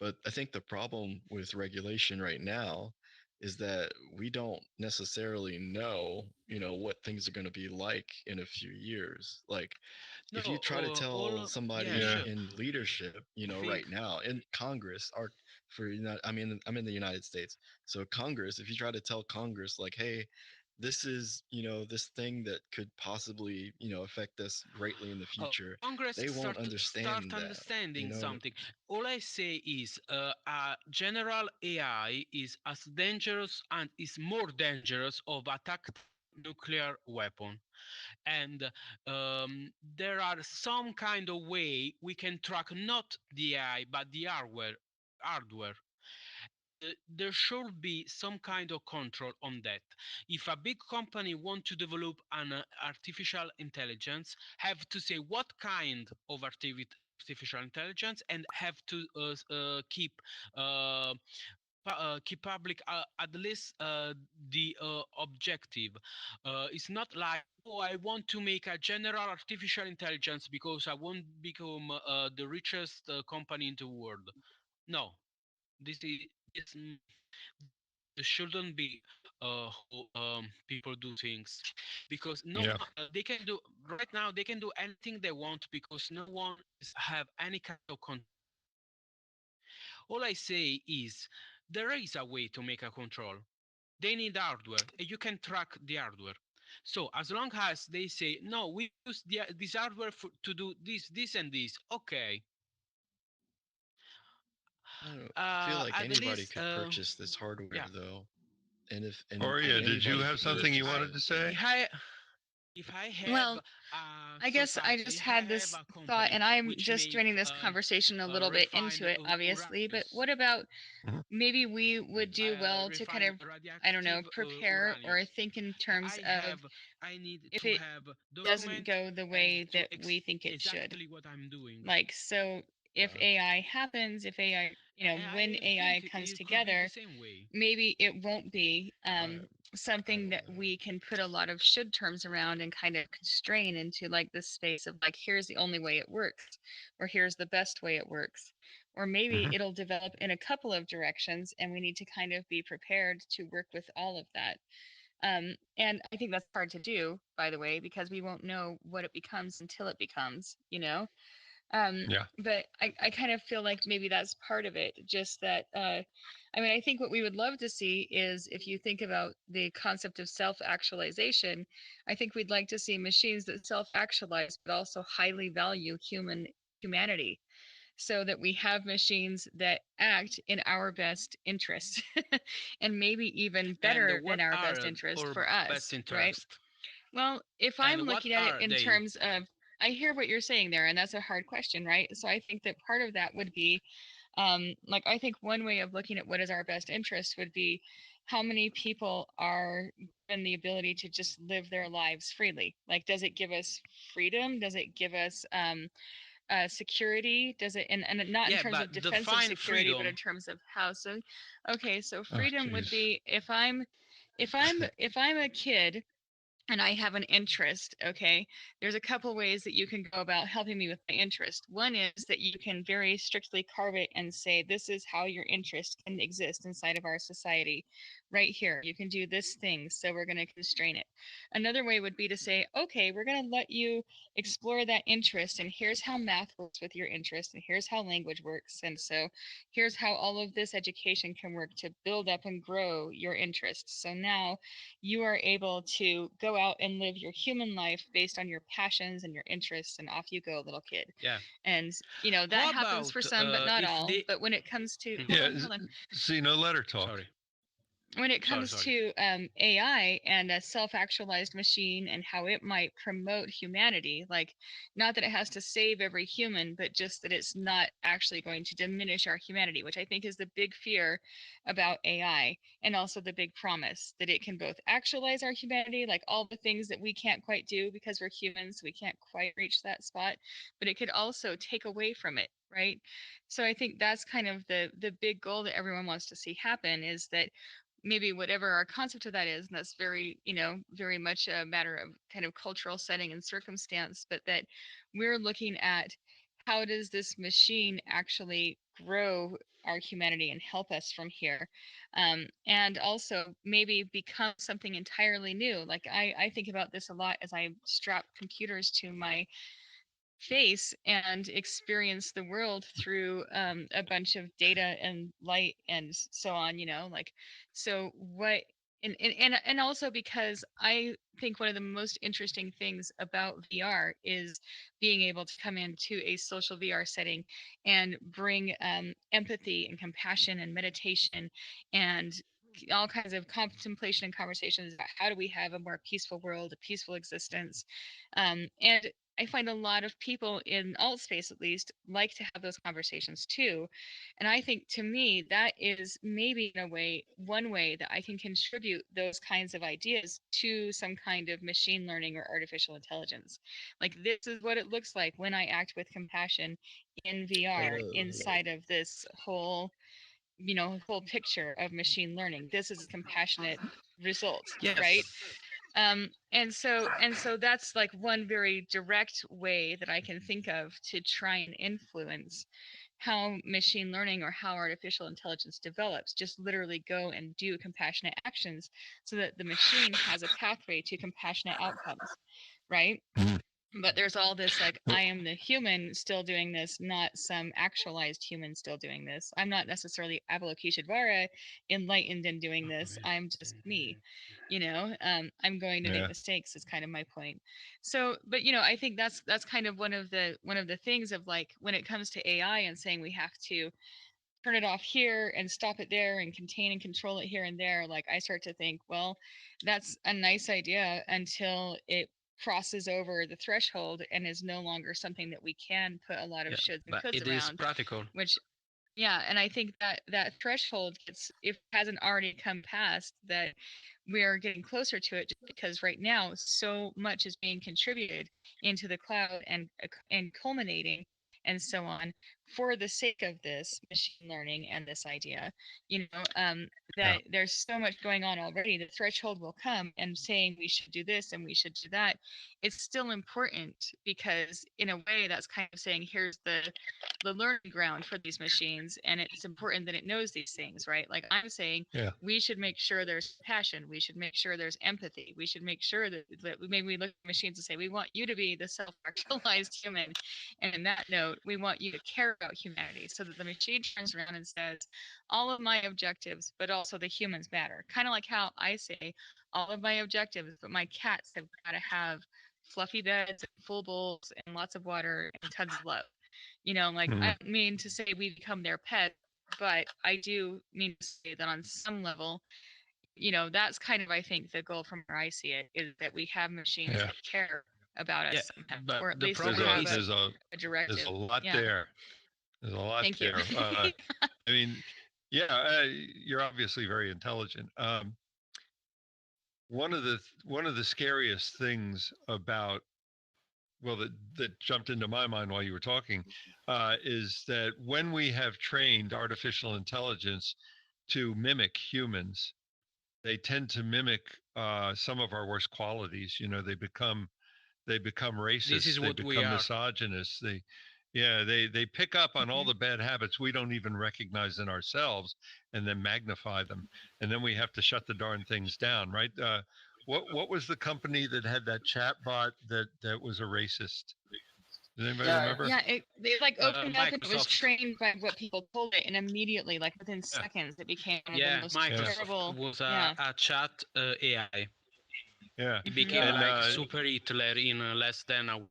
But I think the problem with regulation right now is that we don't necessarily know, what things are going to be like in a few years. Like if you No, try to all tell yeah, somebody Yeah. sure. in leadership, I right think now in Congress, or I'm in the United States. So Congress, if you try to tell Congress like, hey, this is, this thing that could possibly, affect us greatly in the future, Congress they won't start understand that, you understanding know. something. All I say is a general AI is as dangerous and is more dangerous of attack nuclear weapon. And there are some kind of way we can track not the AI but the hardware. There should be some kind of control on that. If a big company want to develop an artificial intelligence, have to say what kind of artificial intelligence, and have to keep uh, keep public at least the objective. It's not like, oh, I want to make a general artificial intelligence because I want to become the richest company in the world. No, this shouldn't be how people do things, because no Yeah. they can do right now, they can do anything they want because no one is have any kind of control on that. All I say is there is a way to make a control. They need hardware and you can track the hardware. So as long as they say no, we use this hardware to do this and this, okay. I feel like At anybody least could purchase this hardware yeah. though, and Oria, did you anybody have could If something you purchase wanted it, to say? if I have Well, a I guess I society, just if I had have this a thought, company and I'm which just make joining this conversation a little bit into refined it, obviously. But uranus, what about Mhm. maybe we would do well to kind refined of, I don't know, radioactive prepare or uranus, think in terms I of have, I need if to it have doesn't document go the and way to that we think it should. exactly what I'm doing. Like, so if yeah. AI happens, if AI, when I AI think comes it could be the together, same way. maybe it won't be I I something don't that know. we can put a lot of should terms around and kind of constrain into like this space of like, here's the only way it works, or here's the best way it works. Or maybe Mhm. it'll develop in a couple of directions and we need to kind of be prepared to work with all of that. And I think that's hard to do, by the way, because we won't know what it becomes until it becomes, um, Yeah. but I kind of feel like maybe that's part of it. Just that, I mean, I think what we would love to see is if you think about the concept of self actualization, I think we'd like to see machines that self actualize, but also highly value humanity, so that we have machines that act in our best interest and maybe even And better than what our are best interest our for best us, right? interest? Well, if I'm And what looking at it are in they? terms of, I hear what you're saying there, and that's a hard question, right? So I think that part of that would be, like, I think one way of looking at what is our best interest would be how many people are given the ability to just live their lives freely. Like, does it give us freedom? Does it give us security? Does it, and not in Yeah, terms but of defensive define security, but in freedom. terms of how? So, okay, so Oh, freedom would jeez. be if I'm a kid and I have an interest, okay, there's a couple ways that you can go about helping me with my interest. One is that you can very strictly carve it and say, this is how your interest can exist inside of our society. Right here, you can do this thing, so we're going to constrain it. Another way would be to say, okay, we're going to let you explore that interest, and here's how math works with your interest, and here's how language works. And so here's how all of this education can work to build up and grow your interests. So now you are able to go out and live your human life based on your passions and your interests, and off you go, little kid. Yeah. And that How happens for about some, but not if all. they? But when it comes to Yeah. hold on. See, no, let her talk. Sorry. When it Sorry, comes sorry. to AI and a self-actualized machine and how it might promote humanity, like, not that it has to save every human, but just that it's not actually going to diminish our humanity, which I think is the big fear about AI, and also the big promise that it can both actualize our humanity, like all the things that we can't quite do because we're humans, we can't quite reach that spot, but it could also take away from it, right? So I think that's kind of the big goal that everyone wants to see happen, is that maybe whatever our concept of that is, and that's very, very much a matter of kind of cultural setting and circumstance, but that we're looking at how does this machine actually grow our humanity and help us from here, and also maybe become something entirely new. Like I think about this a lot as I strap computers to my face and experience the world through a bunch of data and light and so on, like, so what, and also because I think one of the most interesting things about VR is being able to come into a social VR setting and bring empathy and compassion and meditation and all kinds of contemplation and conversations about how do we have a more peaceful world, a peaceful existence, and I find a lot of people in alt space, at least, like to have those conversations too. And I think, to me, that is maybe in a way, one way that I can contribute those kinds of ideas to some kind of machine learning or artificial intelligence. Like, this is what it looks like when I act with compassion in VR inside of this whole picture of machine learning. This is a compassionate result, Yes. right? And so that's like one very direct way that I can think of to try and influence how machine learning or how artificial intelligence develops. Just literally go and do compassionate actions so that the machine has a pathway to compassionate outcomes, right? But there's all this, like, I am the human still doing this, not some actualized human still doing this. I'm not necessarily Avalokiteshvara enlightened and doing this. I'm just me. I'm going to make mistakes is kind of my point. So, but I think that's kind of one of the things of, like, when it comes to AI and saying we have to turn it off here and stop it there and contain and control it here and there, like, I start to think, well, that's a nice idea until it crosses over the threshold and is no longer something that we can put a lot of Yeah, shoulds and but coulds it is around, practical. which, yeah, and I think that threshold gets, if it hasn't already come past, that we are getting closer to it, just because right now so much is being contributed into the cloud and culminating and so on for the sake of this machine learning and this idea, that there's so much going on already. The threshold will come, and saying we should do this and we should do that, it's still important, because in a way that's kind of saying, here's the learning ground for these machines, and it's important that it knows these things, right? Like, I'm saying, we should make sure there's passion, we should make sure there's empathy, we should make sure that maybe we look at machines and say, we want you to be the self-actualized human, and in that note, we want you to care about humanity, so that the machine turns around and says, all of my objectives, but also the humans matter. Kind of like how I say all of my objectives, but my cats have got to have fluffy beds and full bowls and lots of water and tons of love. Like, I don't mean to say we become their pet, but I do mean to say that on some level, that's kind of, I think, the goal from where I see it, is that we have machines that care about us somehow, but or at the least There's we have a a directive. there's a lot Yeah. there. There's a lot Thank you. there. I mean, you're obviously very intelligent. One of the scariest things about, well, that jumped into my mind while you were talking, is that when we have trained artificial intelligence to mimic humans, they tend to mimic some of our worst qualities. You know, they become This racist, is they what we become are. misogynist, they pick up on all the bad habits we don't even recognize in ourselves, and then magnify them, and then we have to shut the darn things down, right? What was the company that had that chat bot that was a racist? Does anybody Yeah, remember? Yeah, it like opened up and it was Microsoft. trained by what people told it, and immediately, like within Yeah. seconds, it became one of the Yeah, most Microsoft terrible. was Yeah. a chat AI. Yeah. It Mhm. became And like super Hitler in less than a week.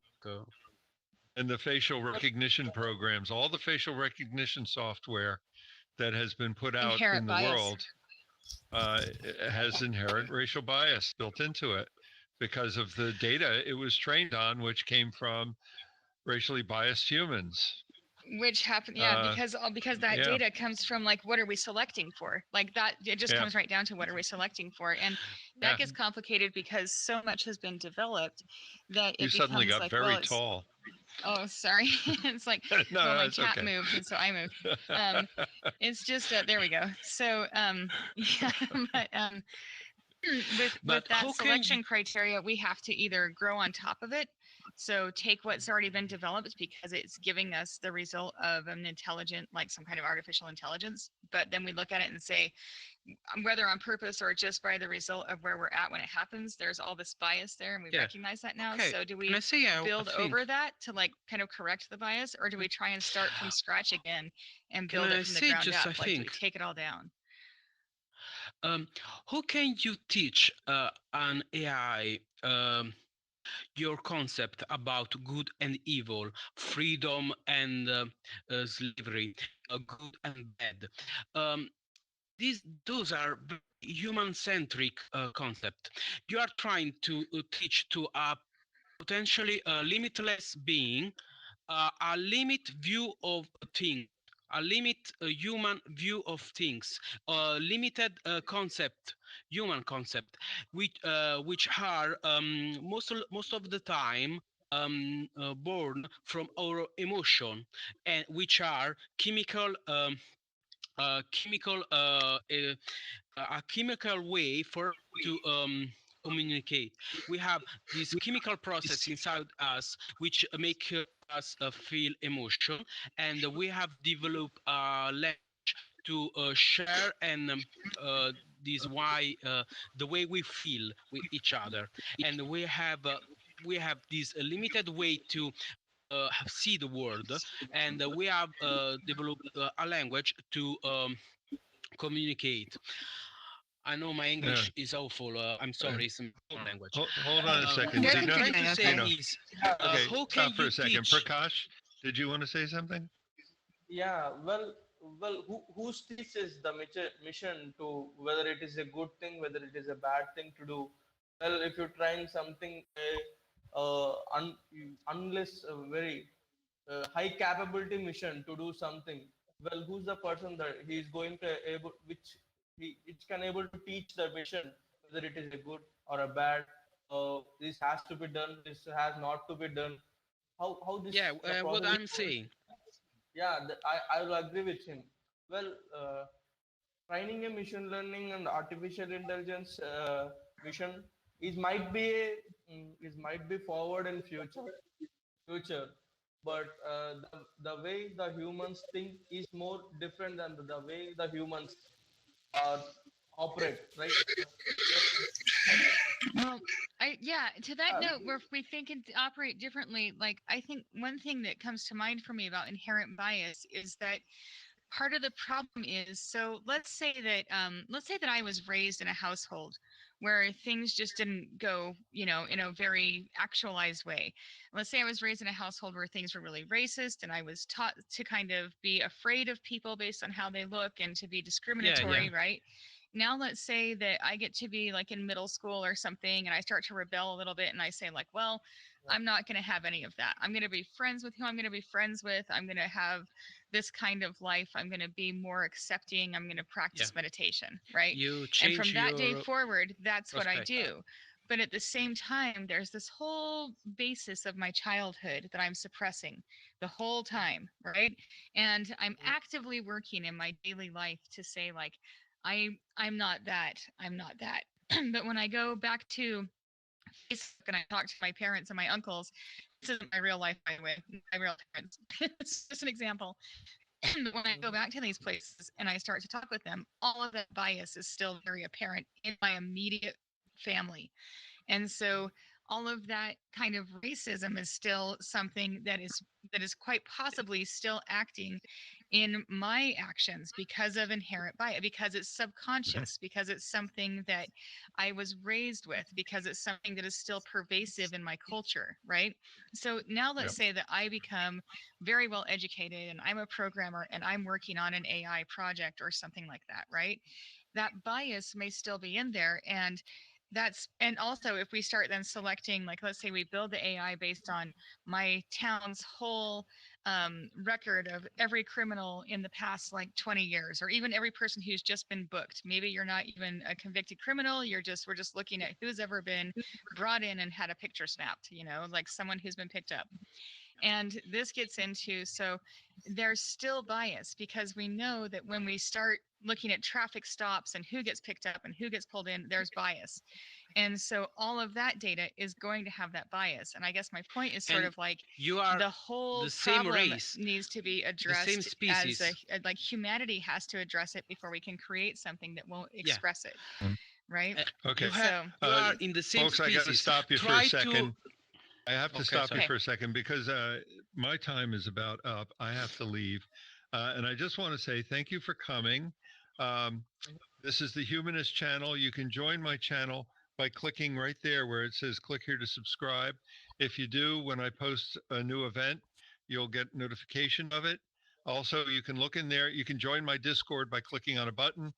and the facial recognition programs, all the facial recognition software that has been put out Inherent in the bias. world has inherent racial bias built into it because of the data it was trained on, which came from racially biased humans. Which happened, Uh, because that yeah, data comes from like what are we selecting for? Like that, it just yeah, comes right down to what are we selecting for, and yeah. that gets complicated because so much has been developed that You it suddenly becomes got like, very well, it's tall. oh sorry, it's like No, well no, my it's cat okay. moved and so I moved. It's just there we go. So yeah, but with But that how can selection criteria, we have to either grow on top of it, so take what's already been developed because it's giving us the result of an intelligent, like some kind of artificial intelligence, but then we look at it and say whether on purpose or just by the result of where we're at when it happens, there's all this bias there and we Yeah. recognize that now. Okay, So do can we I say build a thing? over that to like kind of correct the bias, or do we try and start from scratch again and Can build I it from the say ground just a up? Like, do we thing? take it all down? How can you teach an AI your concept about good and evil, freedom and slavery, good and bad? Um, those are very human-centric concept. You are trying to teach to a potentially limitless being a limit view of things, a limit human view of things, a limited concept, human concept, which are most of the time born from our emotion, and which are chemical a chemical way for to communicate. We have this chemical process inside us which make us feel emotion, and we have developed a language to share and uh, this why the way we feel with each other, and we have this limited way to see the world, and we have developed a language to communicate. I know my Yeah. English is awful. I'm sorry, it's my language. Hold on a second. What Good, I'm you're trying doing to say okay. Dino. is, Okay, how can stop for you a second. teach? Prakash, did you want to say something? yeah. Well, who teaches the mission to whether it is a good thing, whether it is a bad thing to do? Well, if you're trying something, unless a very high capability mission to do something, well, who's the person that he is going to able, which can able to teach the mission whether it is a good or a bad? This has to be done. This has not to be done. How this Yeah, the what process is I'm going? saying. Yeah, I will agree with him. Well, training a machine learning and artificial intelligence mission is might be forward in future, but the way the humans think is more different than the way the humans are operate, right? Well, to that Yeah, note, where we think and operate differently, like I think one thing that comes to mind for me about inherent bias is that part of the problem is, so let's say that I was raised in a household where things just didn't go, in a very actualized way. Let's say I was raised in a household where things were really racist and I was taught to kind of be afraid of people based on how they look and to be Yeah, yeah, discriminatory, right? Now let's say that I get to be like in middle school or something and I start to rebel a little bit and I say like, well, yeah, I'm not going to have any of that. I'm going to be friends with who I'm going to be friends with. I'm going to have this kind of life. I'm going to be more accepting. I'm going to yeah. practice meditation, right? You And from change that day your forward, that's what I perspective. do. But at the same time, there's this whole basis of my childhood that I'm suppressing the whole time, right? And I'm actively working in my daily life to say, like, I'm not that. I'm not that. But when I go back to Facebook and I talk to my parents and my uncles, this isn't my real life, by the way, my real parents. It's just an example. But when I go back to these places and I start to talk with them, all of that bias is still very apparent in my immediate family. And so all of that kind of racism is still something that is quite possibly still acting in my actions because of inherent bias, because it's subconscious, because it's something that I was raised with, because it's something that is still pervasive in my culture, right? So now let's say that I become very well educated and I'm a programmer and I'm working on an AI project or something like that, right? That bias may still be in there, and also if we start then selecting, like, let's say we build the AI based on my town's whole record of every criminal in the past like 20 years, or even every person who's just been booked. Maybe you're not even a convicted criminal, we're just looking at who's ever been brought in and had a picture snapped, like someone who's been picked up. And this gets into, so there's still bias because we know that when we start looking at traffic stops and who gets picked up and who gets pulled in, there's bias. And so all of that data is going to have that bias. And I guess my point is sort And of like you are the whole the same problem race, needs to be the same addressed species. like humanity has to address it before we can create something that won't express it. Right? Okay. You are in the same Folks, species. I got to stop you for a Try second. to I have to Okay, stop you sorry. for a second because my time is about up. I have to leave. And I just want to say thank you for coming. This is the Humanist channel. You can join my channel by clicking right there where it says click here to subscribe. If you do, when I post a new event, you'll get notification of it. Also, you can look in there. You can join my Discord by clicking on a button.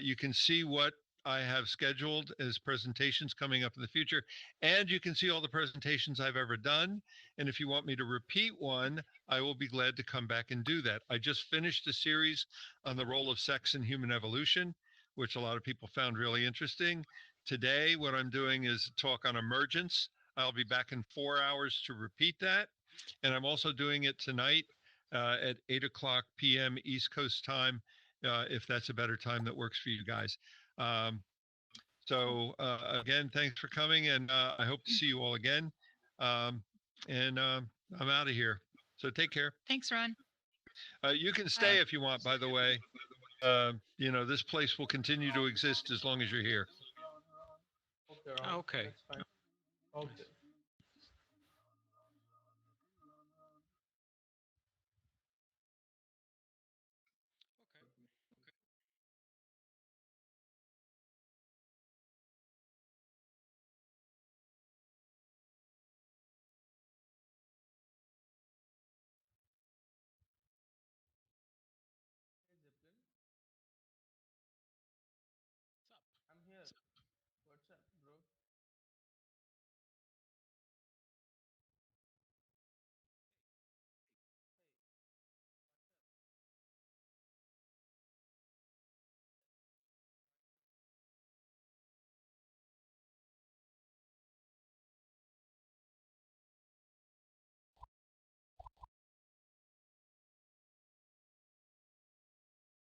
You can see what I have scheduled as presentations coming up in the future. And you can see all the presentations I've ever done. And if you want me to repeat one, I will be glad to come back and do that. I just finished a series on the role of sex in human evolution, which a lot of people found really interesting. Today, what I'm doing is talk on emergence. I'll be back in 4 hours to repeat that. And I'm also doing it tonight at 8 o'clock p.m. East Coast time, if that's a better time that works for you guys. So again, thanks for coming, and I hope to see you all again. And I'm out of here. So take care. Thanks, Ron. You can stay if you want, by the way. This place will continue to exist as long as you're here. Okay, Ron, Okay. that's fine. Okay.